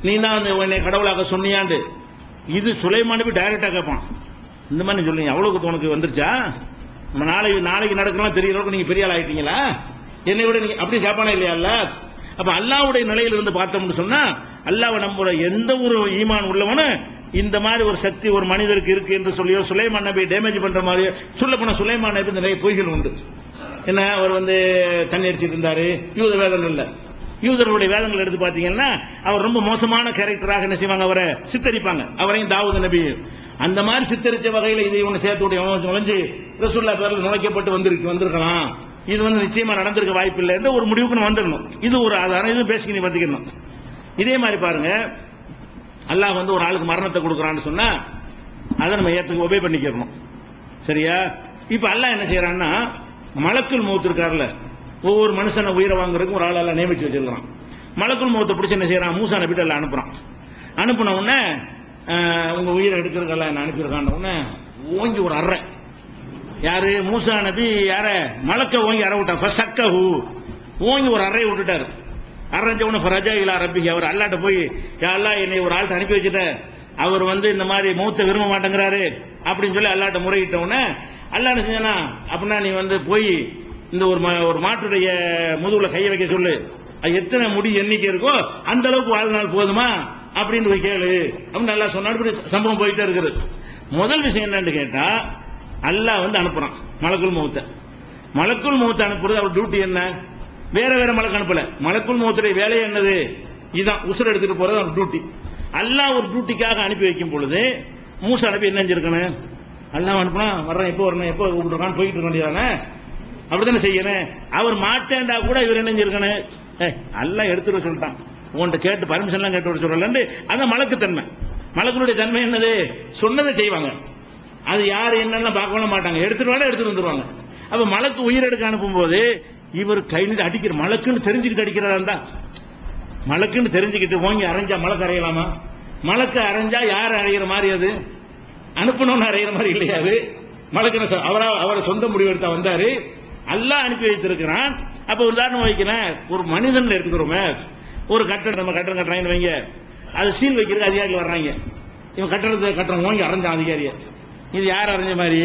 நீ தான் உன்னை கடவுளாக சொன்னியாண்டு. இது சுலைமான் நபி டைரக்டா கேட்பான். இந்த மாதிரி சொல்லுங்க, அவ்வளவுக்கு உனக்கு வந்துருச்சா? நாளைக்கு நடக்கலாம் தெரியற அளவுக்கு நீங்க பெரிய ஆள் ஆயிட்டீங்களா? என்னை விட நீங்க அப்படி கேட்பானே இல்லையா? அல்ல அப்ப அல்லாஹ்வுடைய நிலையில இருந்து பார்த்தோம்னு சொன்னா, அல்லாஹ்வை நம்புற எந்த ஒரு ஈமான் உள்ளவனும் இந்த மாதிரி ஒரு சக்தி ஒரு மனிதருக்கு இருக்கு என்று சொல்லியோ, சுலைமான் நபி டேமேஜ் பண்ற மாதிரியோ சொல்ல போன சுலைமான் நபி நிறைய பொய்கள் உண்டு. என்ன, அவர் தண்ணி அடிச்சிட்டு இருந்தாரு, யூத வேதங்கள் இல்ல, யூதர்களுடைய வேதங்கள் எடுத்து பாத்தீங்கன்னா அவர் ரொம்ப மோசமான கேரக்டராக என்ன செய்வாங்க, அவரை சித்தரிப்பாங்க. அவரையும் தாவூத் நபி அந்த மாதிரி சித்தரிச்ச வகையில் இதை ஒன்று சேர்த்து நுழைஞ்சு ரசூலுல்லாஹ் பேரில் நுழைக்கப்பட்டு வந்திருக்கலாம். இது நிச்சயமா நடந்திருக்க வாய்ப்பு இல்லை என்ற ஒரு முடிவுக்கு வந்துடணும். இது ஒரு ஆதாரம், இது பேசிக்க நீ பார்த்துக்கணும். இதே மாதிரி பாருங்க, அல்லாஹ் ஒரு ஆளுக்கு மரணத்தை கொடுக்குறான்னு சொன்னா அதை நம்ம ஏற்றுக்கு ஒபே பண்ணிக்கிறணும். சரியா? இப்ப அல்லாஹ் என்ன செய்யறான்னா, மலக்குல் மௌத் இருக்காருல்ல, ஒவ்வொரு மனுஷனை உயிரை வாங்குறதுக்கு ஒரு ஆள் எல்லாம் நியமிச்சு வச்சிருக்கான். மலக்குல் மௌத்தை பிடிச்சி என்ன செய்யறான், மூசா நபிட்ட எல்லாம் அனுப்புறான். அனுப்புன உடனே உங்க உயிரை எடுக்கிறதுக்கெல்லாம் என்ன அனுப்பியிருக்கான் உடனே ஓங்கி ஒரு அறை. யாரு? மூசா நபி யார மலக்க ஓங்கி அறை விட்டான். ஓங்கி ஒரு அறையை விட்டுட்டாரு. அரைஞ்ச உடனே ஃபரஜா இலா ரப்பிஹி, அவர் அல்லாட்ட போய், யா அல்லாஹ் என்னை ஒரு ஆள்கிட்ட அனுப்பி வச்சுட்ட, அவர் இந்த மாதிரி மௌத்தை விரும்ப மாட்டேங்கிறாரு அப்படின்னு சொல்லி அல்லாட்ட முறையிட்ட உடனே அல்லாஹ் என்ன செஞ்சானா, அப்படின்னா நீ போய் இந்த ஒரு மாட்டுடைய முதுகுல கையை வைக்க சொல்லு, அது எத்தனை முடி எண்ணிக்கை இருக்கோ அந்த அளவுக்கு வாழ்நாள் போதுமா அப்படின்னு போய் கேளு அப்படின்னு நல்லா சொன்னாரு. சம்பவம் போயிட்டே இருக்குது. முதல் விஷயம் என்னன்னு கேட்டா, அல்லாஹ் அனுப்புறான் மலக்குல் மௌத்தை. மலக்குல் மௌத்தை அனுப்புறது அவர் டியூட்டி என்ன? வேற வேற மலக்கு அனுப்பல. மலக்குல் மௌத்துடைய வேலை என்னது? இதுதான், உசுர் எடுத்துட்டு போறது அவர் டியூட்டி. அல்லாஹ் ஒரு டியூட்டிக்காக அனுப்பி வைக்கும் பொழுது மூசா நபி என்ன செஞ்சிருக்கணும்? அல்லாஹ் அனுப்புனா வர்றேன், எப்போ வரணும், எப்போ கூப்பிட்டுருக்கான்னு போயிட்டு இருக்க வேண்டியதானே? அப்படித்தானே செய்யணும். அவர் மாட்டேன்டா கூட இவர் என்ன செஞ்சிருக்கணும்? அல்லாஹ் எடுத்துட்டு சொல்லிட்டான், உன்கிட்ட கேட்டு பர்மிஷன் எல்லாம் கேட்டு சொல்லலன்னு. அதான் மலக்கு தன்மை. மலக்குடைய தன்மை என்னது? சொன்னதை செய்வாங்க. அது யாரு என்னன்னு பார்க்க மாட்டாங்க, எடுத்துட்டு வந்துருவாங்க. அப்ப மலக்கு உயிர் எடுக்க அனுப்பும் போது இவர் கையில் அடிக்கிற, மலக்குன்னு தெரிஞ்சுக்கிட்டு அடிக்கிறதா இருந்தா, மலக்குன்னு தெரிஞ்சுக்கிட்டு ஓங்கி அரைஞ்சா மலக்கு அறையலாமா? மலக்கு அரைஞ்சா யார் அறையிற மாதிரி? அது அனுப்பணும்னு அறையிற மாதிரி இல்லையா? அது மலக்குன்னு அவரை சொந்த முடிவு எடுத்தா வந்தாரு, அல்லாஹ் அனுப்பி வைத்திருக்கிறான். அப்ப உதாரணம் வைக்கிறேன், ஒரு மனிதன் எடுத்துக்கிறோமே, ஒரு கட்டடம், நம்ம கட்டடம் கட்டுறாங்கன்னு வைங்க, அது சீல் வைக்கிறதுக்கு அதிகாரிகள் வர்றாங்க. இவன் கட்டடத்தை கட்டுறோம் ஓங்கி அரைஞ்சான் அதிகாரிய. இது யார் அரைஞ்ச மாதிரி?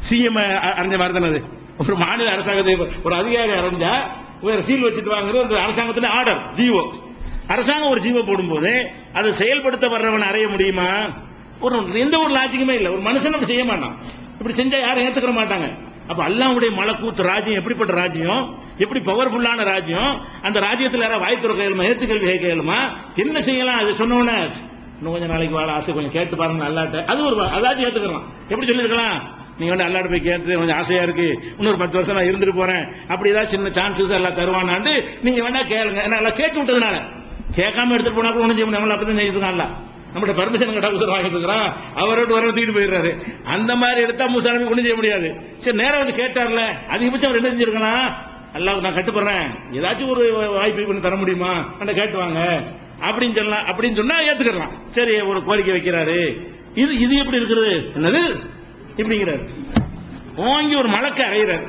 சிஎம் அரைஞ்ச மாதிரி தானே. அது ஒரு மாநில அரசாங்கத்தை ஒரு அதிகாரி அரைஞ்சா வேற சீல் வச்சுட்டு வாங்குறது அரசாங்கத்துல ஆர்டர், ஜீவோ. அரசாங்கம் ஒரு ஜீவோ போடும்போது அதை செயல்படுத்த வர்றவன் அறைய முடியுமா? எந்த ஒரு லாஜிக்குமே இல்லை. ஒரு மனுஷன் அப்படி செய்ய மாட்டான். இப்படி செஞ்சா யாரும் ஏத்துக்கிற மாட்டாங்க. அப்ப அல்லாஹ்வுடைய மலக்கூத் ராஜ்யம் எப்படிப்பட்ட ராஜ்யம், எப்படி பவர்ஃபுல்லான ராஜ்யம். அந்த ராஜ்யத்தில் யாராவது வாய் துறக்க இயலுமா, ஏற்றுக்கல்வி கேட்க இயலுமா, என்ன செய்யலாம்? அது சொன்னோன்னே இன்னும் கொஞ்சம் நாளைக்கு வாழ ஆசை, கொஞ்சம் கேட்டு பாருங்க அல்லாட்ட, அது ஒரு அல்லாச்சும் ஏத்துக்கலாம். எப்படி சொல்லிருக்கலாம்? நீங்க அல்லாட்ட போய் கேட்டு கொஞ்சம் ஆசையா இருக்கு, இன்னொரு 10 வருஷம் நான் இருந்துட்டு போறேன், அப்படி ஏதாவது சின்ன சான்சஸ் எல்லாம் தருவானாண்டு நீங்க வேணா கேளுங்க. எல்லாம் கேட்டு விட்டதுனால, கேட்காம எடுத்துட்டு போனா கூட ஒன்றும் செய்ய முடியும். அப்படி தான் செய்யிருக்கான்ல, நம்மகிட்ட பர்மிஷன் கிட்ட உசர் வாங்கிட்டு இருக்கிறான், அவரோட வர தூக்கிட்டு போயிடுறாரு. அந்த மாதிரி எடுத்தா மூசா நபி ஒன்றும் செய்ய முடியாது. சரி, நேரம் கேட்டார்ல, அதிகபட்சம் அவர் என்ன செஞ்சிருக்கலாம்? அல்லாஹ் நான் கட்டுப்படுறேன், ஏதாச்சும் ஒரு வாய்ப்பு பண்ணி தர முடியுமா அந்த கேட்டுவாங்க அப்படின்னு சொல்லலாம். அப்படின்னு சொன்னா ஏத்துக்கலாம். சரி, ஒரு கோரிக்கை வைக்கிறாரு. இது எப்படி இருக்கிறது? என்னது இப்படிங்கிறாரு. ஓங்கி ஒரு மலக்கு அறையிறாரு.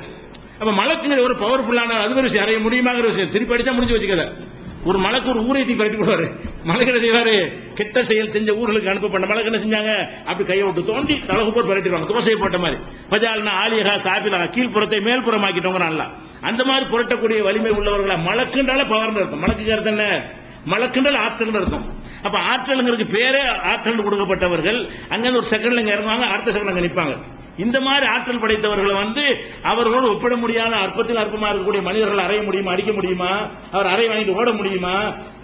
அப்ப மலக்குங்கிற ஒரு பவர்ஃபுல்லான அது ஒரு விஷயம், அறைய முடியுமாங்கிற விஷயம். திருப்பி அடிச்சா முடிஞ்சு வச்சுக்கல. ஒரு மலக்கு ஒரு ஊரை தீ பரட்டி போடுவாரு. மலக்கு என்ன செய்வாரு, கெட்ட செயல் செஞ்ச ஊர்களுக்கு அனுப்பப்பட்ட மலக்கு என்ன செஞ்சாங்க, அப்படி கையை விட்டு தோண்டி தலகு போட்டு பரட்டிடுவாங்க, தோசையை போட்ட மாதிரி. பஜால்னா ஆலியகா சாபிலா, கீழ்ப்புறத்தை மேல்புறம் ஆக்கிட்டோங்க. நல்லா அந்த மாதிரி புரட்டக்கூடிய வலிமை உள்ளவர்களா. மலக்குன்றால பவர் இருக்கும். மலக்கு அர்த்தம் என்ன, மலக்குன்றால் ஆற்றல் இருக்கும். அப்ப ஆற்றலுங்கிறதுக்கு பேரே ஆற்றல் கொடுக்கப்பட்டவர்கள். அங்க ஒரு செகண்ட்ல இங்க இறங்குவாங்க, அடுத்த செகண்ட் அங்க நிற்பாங்க. இந்த மாதிரி ஆற்றல் படைத்தவர்களை அவர்களோடு ஒப்பிட முடியாத அற்பத்தில் அற்பமா இருக்கக்கூடிய மனிதர்கள் அறைய முடியுமா, அடிக்க முடியுமா, அவர் அறை வாங்கிட்டு ஓட முடியுமா?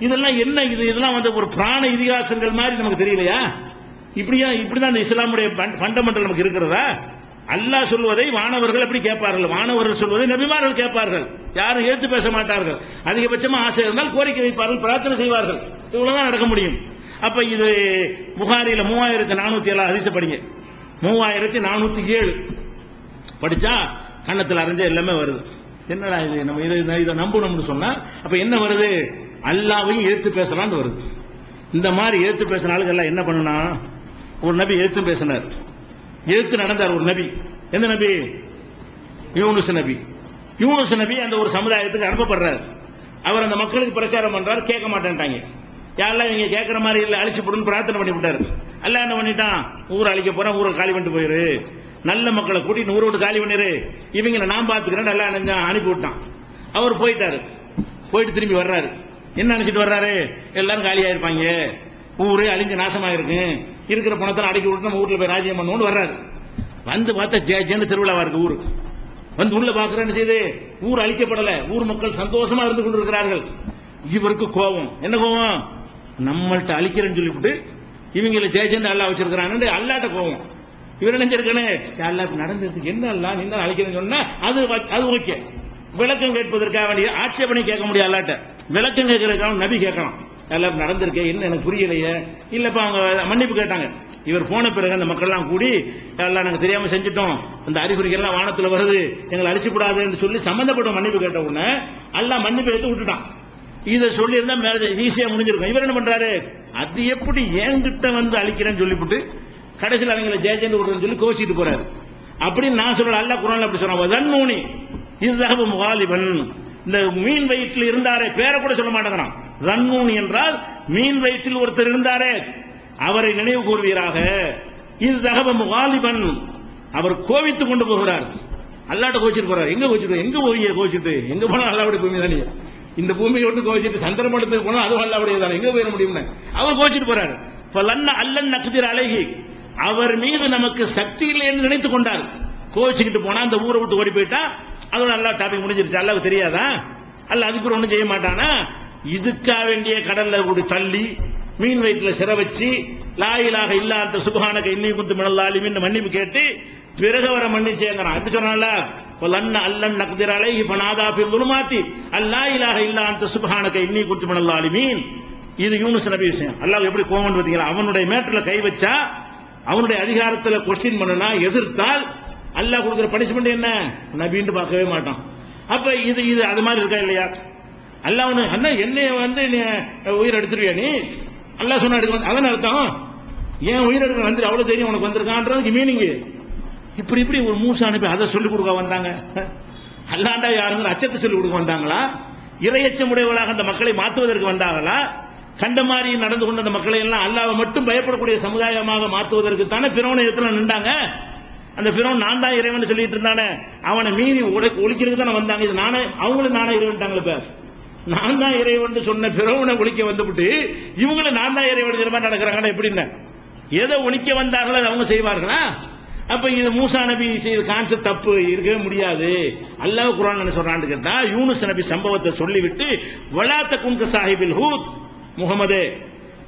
இதெல்லாம் என்ன இது? இதெல்லாம் ஒரு பிராண இதிகாசங்கள் மாதிரி நமக்கு தெரியலையா? இப்படிதான் இந்த இஸ்லாமுடைய ஃபண்டமெண்டல் நமக்கு இருக்கிறதா? அல்லாஹ் சொல்வதை வானவர்கள் எப்படி கேட்பார்கள், வானவர்கள் சொல்வதை நபிமார்கள் கேட்பார்கள். யாரும் ஏத்து பேச மாட்டார்கள். அதிகபட்சமா ஆசை இருந்தால் கோரிக்கை வைப்பார்கள், பிரார்த்தனை செய்வார்கள். இவ்வளவுதான் நடக்க முடியும். அப்ப இது புகாரில 3407 ஹதீஸ் படிங்க. 3407 படிச்சா கண்ணத்தில் அரைஞ்ச எல்லாமே வருது. என்னடா இது, நம்ம இதை நம்பணும்னு சொன்னா அப்ப என்ன வருது, அல்லாஹ்வையும் ஏத்து பேசலாம்னு வருது. இந்த மாதிரி ஏத்து பேசினாலும் எல்லாம் என்ன பண்ணுனா, ஒரு நபி ஏத்து பேசினார், ஏத்து நடந்தார். ஒரு நபி, எந்த நபி, யூனுஸ் நபி. யூனுஸ் நபி அந்த ஒரு சமுதாயத்துக்கு அனுப்பப்படுறார். அவர் அந்த மக்களுக்கு பிரச்சாரம் பண்றாரு, கேட்க மாட்டேன்ட்டாங்க. யாரெல்லாம் இவங்க கேட்கிற மாதிரி இல்ல, அழிச்சு போடுன்னு பிரார்த்தனை பண்ணி விட்டாரு. அல்லாஹ் என்ன பண்ணிட்டான், ஊரை அழிக்க போறான், ஊரை காலி பண்ணிட்டு போயிரு, நல்ல மக்களை கூட்டிட்டு ஊரை விட்டு காலி பண்ணிரு, இவங்களை நான் பாத்துக்கிறேன் எல்லாம் அனுப்பி விட்டான். அவர் போயிட்டாரு. போயிட்டு திரும்பி வர்றாரு. என்ன நினைச்சிட்டு வர்றாரு, எல்லாரும் காலியா இருப்பாங்க, ஊரே அழிஞ்சு நாசமா இருக்கு, இருக்கிற பணத்தை அடக்கி விட்டு நம்ம ஊர்ல போய் ராஜ்யம் பண்ணுவோம்னு வர்றாரு. வந்து பார்த்தா ஜேன்னு திருவிழாவா இருக்கு ஊரு. வந்து உள்ள பாக்குறேன்னு செய்து ஊர் அழிக்கப்படல, ஊர் மக்கள் சந்தோஷமா இருந்து கொண்டிருக்கிறார்கள். இவருக்கு கோபம். என்ன கோபம், நம்மள்ட்ட அழிக்கிறேன்னு சொல்லிவிட்டு இவங்களை ஜெயஜெண்டு அல்லா வச்சிருக்கிறான்னு அல்லாட்ட கோபம். இவர் நினைச்சிருக்கனே அல்லா நடந்துருக்கு, என்ன அல்லா நீ தான் அழிக்கிறேன்னு சொன்னா அது ஓகே. விளக்கம் கேட்பதற்காக வேண்டிய ஆட்சேபனை கேட்க முடியாது. அல்லாட்ட விளக்கம் கேட்கறதுக்காக நபி கேட்கலாம், எல்லாம் நடந்திருக்கே, என்ன எனக்கு புரியலையே. இல்லப்பா அவங்க மன்னிப்பு கேட்டாங்க. இவர் போன பிறகு அந்த மக்கள் எல்லாம் கூடி எல்லாம் நாங்க தெரியாம செஞ்சுட்டோம், அந்த அறிகுறிகள் எல்லாம் வானத்துல வருது, எங்களை அழிச்சு கூடாதுன்னு சொல்லி சம்பந்தப்பட்ட மன்னிப்பு கேட்ட உடனே அல்லாஹ் மன்னிப்பு எடுத்து விட்டுட்டான். இதை சொல்லி இருந்தா மேரேஜ் ஈஸியா முடிஞ்சிருக்கும். இவர் என்ன பண்றாரு, அது எப்படி என்கிட்ட வந்து அழிக்கிறேன்னு சொல்லிவிட்டு கடைசியில் அவங்களை ஜெயஜெண்டு விடுறேன்னு சொல்லி கோச்சிட்டு போறாரு. அப்படின்னு நான் சொல்றேன். அல்லாஹ் குர்ஆன்ல அப்படி சொல்றான், தன்னூனி இதுதாக முகாலிபன். இந்த மீன் வயிற்றில் இருந்தாரே, பேரை கூட சொல்ல மாட்டேங்கிறான். ரன்னூன் என்றால் மீன் வயிற்றில் ஒருத்தர் இருந்தாரே, அவரை நினைவு கூறுவீராக. இது தகவ முகாலிபன், அவர் கோவித்துக் கொண்டு போகிறார். அல்லாட்ட கோச்சிட்டு போறாரு. எங்க கோச்சிட்டு, எங்க போவிய கோச்சிட்டு, எங்க போனா அல்லாவுடைய பூமி தானே, இந்த பூமியை விட்டு கோச்சிட்டு சந்திரமண்டலத்துக்கு போனா அதுவும் அல்லாவுடைய தானே, எங்க போயிட முடியும்னு அவர் கோச்சிட்டு போறாரு. அல்லன் நக்திர் அலைஹி, அவர் மீது நமக்கு சக்தி இல்லை என்று நினைத்துக் கொண்டார். கோச்சிக்கிட்டு போனா அந்த ஊரை விட்டு ஓடி போயிட்டா அதோட அல்லா டாபிக் முடிஞ்சிருச்சு. அல்லாவுக்கு தெரியாதா, அல்ல அதுக்கு ஒன்றும் செய்ய மாட்டானா? இதுக்காக வேண்டிய கடல்ல கூட தள்ளி மீன் வயிற்றுல சிற வச்சு லா இலாஹ இல்லா அன்த சுப்ஹானக இன்னி குன்து மினல் ஸாலிமீன் மன்னிப்பு கேட்டு பிறகு வர மன்னிச்சேங்கறான். அப்படி சொன்னான்ல, வலன்ன அல்லன் நக்திர் அலைஹி ஃபனாதா ஃபில் ظுலுமாத்தி அல்லா இலாஹ இல்லா அன்த சுப்ஹானக இன்னி குன்து மினல் ஸாலிமீன். இது யூனுஸ் நபி விஷயம். அல்லாஹ் எப்படி கோவம் பார்த்தீங்களா? அவனுடைய மேட்டர்ல கை வச்சா, அவனுடைய அதிகாரத்தில் கொஸ்டின் பண்ணனா, எதிர்த்தால் அல்லாஹ் கொடுக்கிற பனிஷ்மெண்ட் என்ன, நபின்னு பார்க்கவே மாட்டான். அப்ப இது அது மாதிரி இருக்கா இல்லையா? அல்லாஹ் அண்ணா என்னைய நீ உயிர் எடுத்துருவியா நீ, அல்லாஹ் சொன்னா எடுக்க, அதான் அர்த்தம். ஏன் உயிர் எடுக்க வந்து அவ்வளவு தெரியும் உனக்கு வந்திருக்கான்றதுக்கு மீனிங். இப்படி ஒரு மூசா அனுப்பி அதை சொல்லிக் கொடுக்க வந்தாங்க. அல்லாண்டா யாருங்கிற அச்சத்தை சொல்லிக் கொடுக்க வந்தாங்களா? இரையச்சமுடையவர்களாக அந்த மக்களை மாற்றுவதற்கு வந்தாங்களா? கண்ட மாதிரி நடந்து கொண்ட அந்த மக்களை எல்லாம் அல்லாஹ்வை மட்டும் பயப்படக்கூடிய சமுதாயமாக மாற்றுவதற்கு தானே பிறவனை இடத்துல நின்றாங்க. அந்த பிறவன் நான் தான் இறைவன் சொல்லிட்டு இருந்தானே, அவனை மீறி ஒழிக்கிறதுக்கு தானே வந்தாங்க. இது நானே, அவங்களும் நானே இறைவன்ட்டாங்களே. இப்ப நான் தான் இறைவன் சொன்ன பிறவனை ஒழிக்க வந்துவிட்டு இவங்களும் நான் தான் இறைவன் மாதிரி நடக்கிறாங்கன்னா எப்படின்னா, எதை ஒழிக்க வந்தார்களோ அதை அவங்க செய்வார்களா? அப்ப இது மூசா நபி செய்த கான்செப்ட் தப்பு, இருக்கவே முடியாது. அல்லாஹ் குர்ஆன் என்ன சொல்றான்னு கேட்டா, யூனுஸ் நபி சம்பவத்தை சொல்லிவிட்டு வலாத்த குன்க சாஹிபில் ஹூத், முகமதே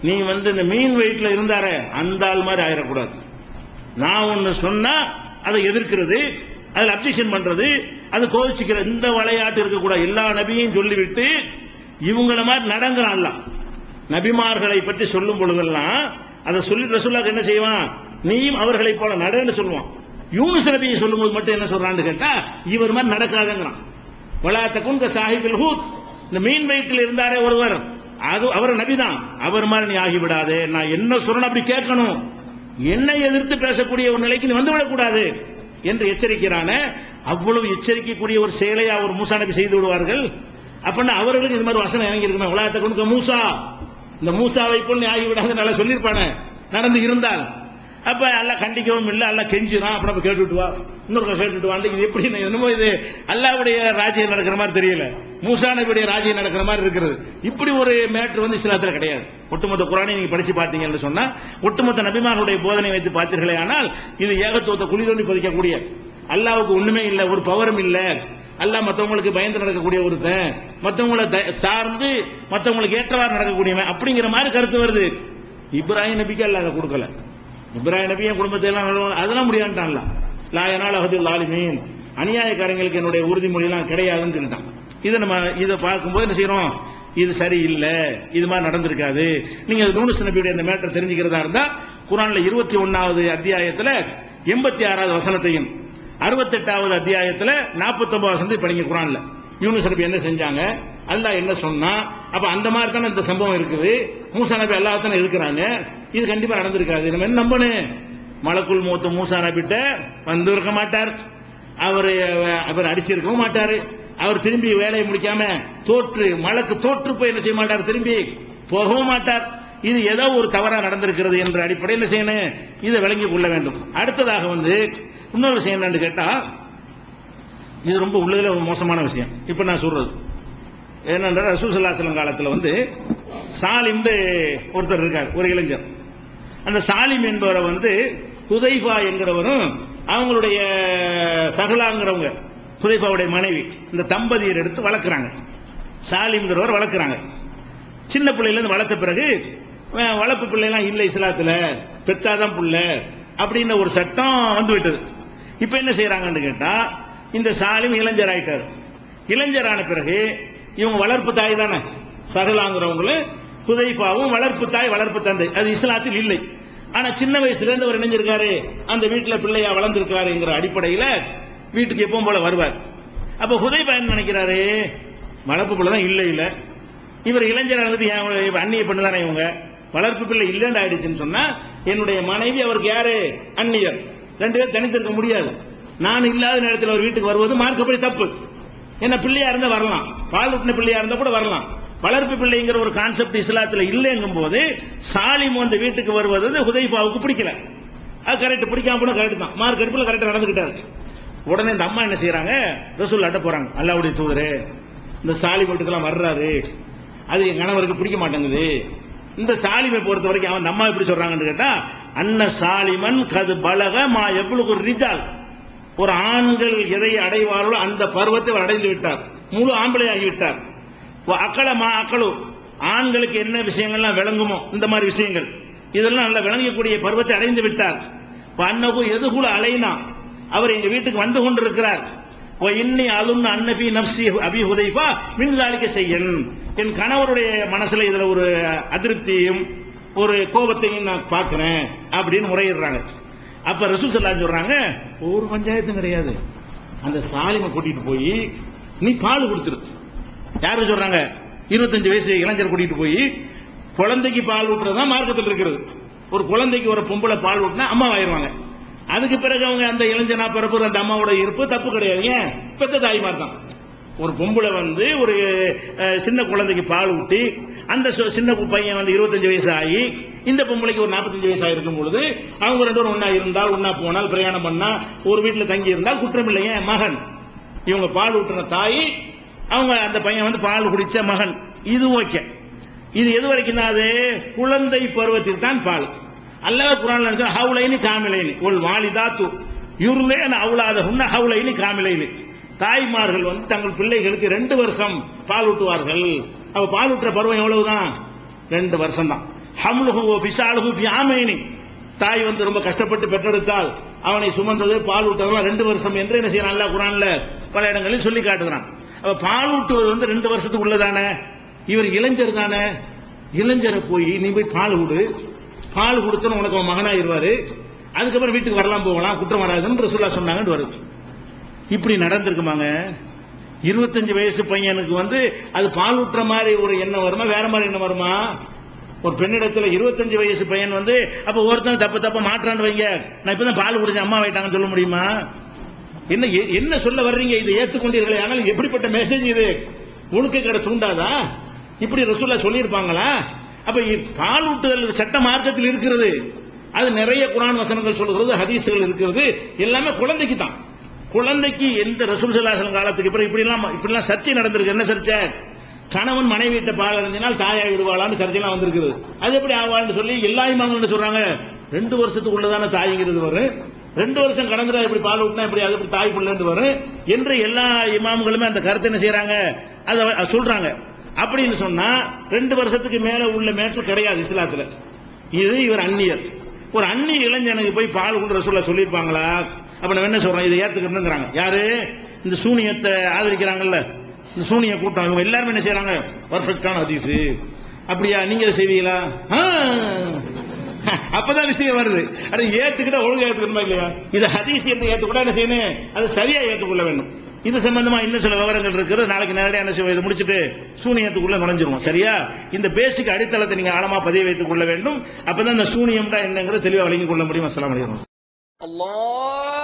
நீ இந்த மீன் வயிற்றுல இருந்தாரே அந்த ஆள் மாதிரி ஆயிடக்கூடாது. நான் ஒன்னு சொன்னா அதை எதிர்க்கிறது, அதில் அப்ஜெக்ஷன் பண்றது, அது கோவிச்சுக்கிற இந்த விளையாட்டு இருக்கக்கூடாது. எல்லா நபியையும் சொல்லிவிட்டு இவங்கள மாதிரி நடங்கிறான். நபிமார்களை பற்றி சொல்லும் பொழுதெல்லாம் அதை சொல்லி ரசூலுல்லாஹ் என்ன செய்வான், நீயும் அவர்களை போல நடன்னு சொல்லுவான். யூனுஸ் நபியை சொல்லும்போது மட்டும் என்ன சொல்றான்னு கேட்டா, இவர் மாதிரி நடக்காதங்கிறான். வலாத்த குன்க சாஹிபில் ஹூத், இந்த மீன் வயிற்றில் இருந்தாரே ஒருவர், அது அவர் நபிதான், அவர் மாதிரி நீ ஆகிவிடாதே. நான் என்ன சொல்றேன் அப்படி கேட்கணும், என்னை எதிர்த்து பேசக்கூடிய ஒரு நிலைக்கு நீ வந்துவிடக்கூடாது என்று எச்சரிக்கிறான. அவ்வளவு எச்சரிக்கைக்குரிய ஒரு செயலை அவர் மூசா நபி செய்து விடுவார்கள். அப்படின்னா அவர்களுக்கு இது மாதிரி வசனம் இறங்கி இருக்கணும். உலகத்தை கொண்டு மூசா, இந்த மூசாவை போல் நீ ஆகிவிடாத நல்லா சொல்லியிருப்பானே நடந்து இருந்தால். அப்ப எல்லாம் கண்டிக்கவும் இல்லை, எல்லாம் கெஞ்சிடும். அப்ப நம்ம கேட்டுட்டு வா, இன்னொரு கேட்டுட்டு வாண்டு. இது எப்படி என்னமோ இது அல்லாஹ்வுடைய ராஜ்யம் நடக்கிற மாதிரி தெரியல, மூசா நபியுடைய ராஜ்யம் நடக்கிற மாதிரி இருக்கிறது. இப்படி ஒரு மேட்ரு வந்து இஸ்லாத்துல கிடையாது. ஒட்டுமொத்த குர்ஆனை நீங்க படிச்சு பார்த்தீங்கன்னு சொன்னா, ஒட்டுமொத்த நபிமார்களுடைய போதனை வைத்து பார்த்தீர்களே ஆனால் இது ஏகத்துவத்தை குழி தோண்டி பதிக்கக்கூடிய, அல்லாஹ்வுக்கு ஒண்ணுமே இல்லை, ஒரு பவரும் இல்லை, அல்லாஹ் மற்றவங்களுக்கு பயந்து நடக்கக்கூடிய ஒருத்தன், மற்றவங்களை சார்ந்து மற்றவங்களுக்கு ஏற்றவாறு நடக்கக்கூடியவன் அப்படிங்கிற மாதிரி கருத்து வருது. இப்ராஹிம் நபிக்கு அல்லாஹ் அதை கொடுக்கல. இப்ராஹிம் நபி என் குடும்பத்தை எல்லாம் அதெல்லாம் முடியாதுட்டான்ல. லாயனால் அஹதுல் ஆலிமீன், அநியாயக்காரங்களுக்கு என்னுடைய உறுதிமொழி எல்லாம் கிடையாதுன்னு சொல்லிட்டான். இதை பார்க்கும்போது என்ன செய்யறோம், இது சரியில்லை, இது மாதிரி நடந்திருக்காது. நீங்க யூனுஸ் நபியுடைய இந்த மேட்டர் தெரிஞ்சுக்கிறதா இருந்தா குர்ஆன்ல 21வது அத்தியாயத்துல 86வது வசனத்தையும் 68வது அத்தியாயத்துல 49வது வசனத்தை படிங்க. குர்ஆன்ல யூனுஸ் நபி என்ன செஞ்சாங்க, அல்லாஹ் என்ன சொன்னா, அப்ப அந்த மாதிரி தானே இந்த சம்பவம் இருக்குது. மூசா நபி அல்லாஹ் தானே இருக்கிறாங்க, இது கண்டிப்பா நடந்திருக்காது. நம்ம என்ன நம்பணும், மலக்குல் மௌத் மூசா நபிட்ட வந்து இருக்க மாட்டார், அவர் அடிச்சிருக்கவும் மாட்டாரு, அவர் திரும்பி வேலையை முடிக்காம மலக்கு தோற்று போய் என்ன செய்ய மாட்டார், திரும்பி போகவும் மாட்டார். இது ஏதோ ஒரு தவறா நடந்திருக்கிறது என்ற அடிப்படையில் செய்யணும், இதை விளங்கிக் கொள்ள வேண்டும். அடுத்ததாக வந்து இன்னொரு விஷயம் என்னன்னு கேட்டா, இது ரொம்ப உள்ளதுல ஒரு மோசமான விஷயம். இப்ப நான் சொல்றது என்னன்னா, ரசூல் ஸல்லல்லாஹு அலைஹி வஸல்லம் காலத்துல வந்து சாலிம் ஒருத்தர் இருக்கார், ஒரு இளைஞர். அந்த சாலிம் என்பவரை வந்து ஹுதைஃபா என்கிறவரும் அவங்களுடைய சகலாங்கிறவங்க, ஹுதைஃபாவுடைய மனைவி, இந்த தம்பதியர் எடுத்து வளர்க்குறாங்க. சாலிம்ங்கிறவர் வளர்க்குறாங்க. சின்ன பிள்ளையிலேருந்து வளர்த்த பிறகு வளர்ப்பு பிள்ளைலாம் இல்லை இஸ்லாத்துல, பெத்தாதான் பிள்ளை அப்படின்னு ஒரு சட்டம் வந்து விட்டது. இப்ப என்ன செய்யறாங்கன்னு கேட்டா, இந்த சாலிம் இளைஞர் ஆயிட்டார். இளைஞரான பிறகு இவங்க வளர்ப்பு தாய் தானே, சகலாங்கிறவங்களும் ஹுதைஃபாவும் வளர்ப்பு தாய் வளர்ப்பு தந்தை, அது இஸ்லாத்தில் இல்லை. ஆனா சின்ன வயசுல இருந்து அவர் இணைஞ்சிருக்காரு, அந்த வீட்டுல பிள்ளையா வளர்ந்திருக்காருங்கிற அடிப்படையில வீட்டுக்கு எப்பவும் போல வருவார். அப்ப ஹுதைஃபா என்ன நினைக்கிறாரு, வளர்ப்பு பிள்ளை தான் இல்ல, இவர் இளைஞர் இருந்துட்டு அந்நிய பெண்ணு தானே, இவங்க வளர்ப்பு பிள்ளை இல்லைன்னு ஆயிடுச்சுன்னு சொன்னா, என்னுடைய மனைவி அவருக்கு யாரு, அந்நியர், ரெண்டு பேரும் தனித்திருக்க முடியாது. நான் இல்லாத நேரத்தில் அவர் வீட்டுக்கு வருவது மார்க்கப்படி தப்பு. என்ன பிள்ளையா இருந்தா வரலாம், பால் ஊட்டின பிள்ளையா இருந்தா கூட வரலாம். வளர்ப்பு பிள்ளைங்கிற ஒரு கான்செப்ட் இஸ்லாத்துல இல்லைங்கும் போது சாலிம் வந்து வீட்டுக்கு வருவது ஹுதைஃபாவுக்கு பிடிக்கல. அது கரெக்ட், பிடிக்காம போனா கரெக்ட் தான், மார்க் எடுப்புல கரெக்டா நடந்துகிட்டாரு. உடனே இந்த அம்மா என்ன செய்யறாங்க, ரசூல் அட்ட போறாங்க, அல்லாஹ்வுடைய தூதரே இந்த சாலிம் வீட்டுக்கெல்லாம் வர்றாரு, அது என் கணவருக்கு பிடிக்க மாட்டேங்குது. இந்த சாலிமை பொறுத்த வரைக்கும் அவன் அம்மா எப்படி சொல்றாங்கன்னு கேட்டா, அன்ன சாலிமன் கது பலக மா எவ்வளவு ஒரு ரிஜால், ஒரு ஆண்கள் எதை அடைவார்களோ அந்த பருவத்தை அடைந்து விட்டார், முழு ஆம்பளை ஆகிவிட்டார். அக்களமா அக்களு, ஆண்களுக்கு என்ன விஷயங்கள்லாம் விளங்குமோ இந்த மாதிரி விஷயங்கள் இதெல்லாம் நல்லா விளங்கக்கூடிய பருவத்தை அடைந்து விட்டார். அன்னகு எதுகுல அலைனா, அவர் எங்க வீட்டுக்கு வந்து கொண்டிருக்கிறார். இன்னி அலுன் அன்னபி நப்சி அபி ஹுதைஃபா மின்லாலிக்க செய்யன், என் கணவருடைய மனசுல இதுல ஒரு அதிருப்தியும் ஒரு கோபத்தையும் நான் பார்க்கிறேன் அப்படின்னு முறையிடுறாங்க. அப்ப ரசூல் ஸல்லல்லாஹு சொல்றாங்க, ஒரு பஞ்சாயத்தும் கிடையாது, அந்த சாலிமை கூட்டிட்டு போய் நீ பால் கொடுத்துரு. யாரு சொல்றாங்க, 25 வயசு இளைஞர் கூட்டிட்டு போய் குழந்தைக்கு பால் ஊட்டுறதுதான் மார்க்கத்தில் இருக்கிறது. ஒரு குழந்தைக்கு ஒரு பொம்பளை பால் ஊட்டினா அம்மா ஆயிருவாங்க. அதுக்கு பிறகு அவங்க அந்த இளைஞனா பிறப்பு அந்த அம்மாவோட இருப்பு தப்பு கிடையாது, ஏன் பெத்த தாய்மார் தான். ஒரு பொம்பளை வந்து ஒரு சின்ன குழந்தைக்கு பால் ஊட்டி அந்த சின்ன பையன் வந்து 25 வயசு ஆகி இந்த பொம்பளைக்கு ஒரு 45 வயசு ஆயிருக்கும் பொழுது அவங்க ரெண்டு பேரும் ஒன்னா இருந்தால், ஒன்னா போனால், பிரயாணம் பண்ணா, ஒரு வீட்டுல தங்கி இருந்தால் குற்றம் இல்லையே. மகன், இவங்க பால் ஊட்டின தாய், அவங்க அந்த பையன் வந்து பால் குடிச்ச மகன், இது ஓகே. இது எது வரைக்கும் தான், அது குழந்தை பருவத்தில் தான் பால். அல்லாஹ் குர்ஆன்ல ஹவுலைனி காமிலைனி ஒல் வாலிதாத்து யுர்லேன அவுலாதஹுன்ன ஹவுலைனி காமிலைனி, தாய்மார்கள் வந்து தங்கள் பிள்ளைகளுக்கு 2 வருஷம் பால் ஊட்டுவார்கள். அவ பால் ஊட்டுற பருவம் எவ்வளவுதான், 2 வருஷம் தான். ஹம்லுஹு வ ஃபிஸாலுஹு ஃபி ஆமைனி, தாய் வந்து ரொம்ப கஷ்டப்பட்டு பெற்றெடுத்தால் அவனை சுமந்தது பால் ஊட்டுறதுலாம் 2 வருஷம் என்று என்ன செய்யறான் அல்லாஹ் குர்ஆன்ல பல இடங்களில் சொல்லி காட்டுகிறான். அப்ப பால் ஊட்டுவது வந்து 2 வருஷத்துக்கு உள்ளதானே. இவர் இளைஞர் தானே, இளைஞரை போய் நீ போய் பால் விடு, பால் கொடுத்தன உனக்கு அவன் மகனாயிருவாரு, அதுக்கப்புறம் வீட்டுக்கு வரலாம் போகலாம், குற்றம் வராதுன்னு ரசூலுல்லாஹ் சொன்னாங்கன்னு வருது. இப்படி நடந்திருக்குமாங்க? 25 வயசு பையனுக்கு வந்து அது பால் ஊட்டுற மாதிரி ஒரு எண்ணம் வருமா, வேற மாதிரி எண்ணம் வருமா? ஒரு பெண்ணிடத்துல 25 வயசு பையன் வந்து அப்ப ஒருத்தன் தப்ப மாற்றான்னு வைங்க, நான் இப்பதான் பால் குடிச்சேன் அம்மா வைட்டாங்கன்னு சொல்ல முடியுமா? என்ன என்ன சொல்ல வர்றீங்க, இதை ஏற்றுக்கொண்டீர்களே, ஆனால் எப்படிப்பட்ட மெசேஜ் இது, ஒழுக்கக்கேட தூண்டாதா, இப்படி ரசூலுல்லாஹ் சொல்லியிருப்பாங்களா? அப்ப பால் ஊட்டுதல் சட்ட மார்க்கத்தில் இருக்கிறது, அது நிறைய குர்ஆன் வசனங்கள் சொல்கிறது, ஹதீஸ்கள் இருக்கிறது, எல்லாமே குழந்தைக்கு தான். குழந்தைக்கு எந்த ரசூல் ஸல்லல்லாஹு அலைஹி வஸல்லம் காலத்துக்கு அப்புறம் இப்படிலாம் சர்ச்சை நடந்திருக்கு. என்ன சர்ச்சை? கணவன் மனைவிட்ட பால் அருந்தினால் தாயாய் விடுவாளான்னு சர்ச்சைலாம் வந்திருக்குது. அது எப்படி ஆவான்னு சொல்லி எல்லா இமாமும் என்ன சொல்றாங்க, 2 வருஷத்துக்குள்ளதான தாய்ங்கிறது வரும், 2 வருஷம் கடந்துடா இப்படி பால் ஊட்டினா இப்படி அது இப்படி தாய் பிள்ளைன்னு வரும் என்று எல்லா இமாம்களுமே அந்த கருத்தை என்ன செய்யறாங்க, அதை சொல்றாங்க. அப்படின்னு சொன்னா 2 வருஷத்துக்கு மேல உள்ள மேற்று கிடையாது இஸ்லாத்துல. இது இவர் அந்நியர், ஒரு அந்நிய இளைஞனுக்கு போய் பால் கொண்டு ரசூலுல்லாஹ் சொல்லியிருப்பாங்களா? அப்ப நம்ம என்ன சொல்றோம், இதை ஏத்துக்கிறதுங்கிறாங்க. யாரு? இந்த சூனியத்தை ஆதரிக்கிறாங்கல்ல, இந்த சூனிய கூட்டம், இவங்க எல்லாருமே என்ன செய்யறாங்க, பர்ஃபெக்டான ஹதீஸ். அப்படியா, நீங்க அதை செய்வீங்களா? அப்பதான் விஷயம் வருது. அதை ஏத்துக்கிட்டா ஒழுங்கா ஏத்துக்கணுமா இல்லையா? இது ஹதீஸ் என்று ஏத்துக்கூட என்ன செய்யணும், அது சரியா ஏற்றுக்கொள்ள வேண்டும். இது சம்பந்தமா இன்னும் சில விவரங்கள் இருக்கிறது, நாளைக்கு நேரடியாக என்ன செய்வோம், இதை முடிச்சுட்டு சூனியத்துக்குள்ள நுழைஞ்சிருவோம். சரியா? இந்த பேசிக் அடித்தளத்தை நீங்க ஆழமா பதிவு வைத்துக் கொள்ள வேண்டும். அப்பதான் இந்த சூனியம்டா என்னங்கிறது தெளிவாக விளங்கிக் கொள்ள முடியும். அஸ்ஸலாமு அலைக்கும். Allah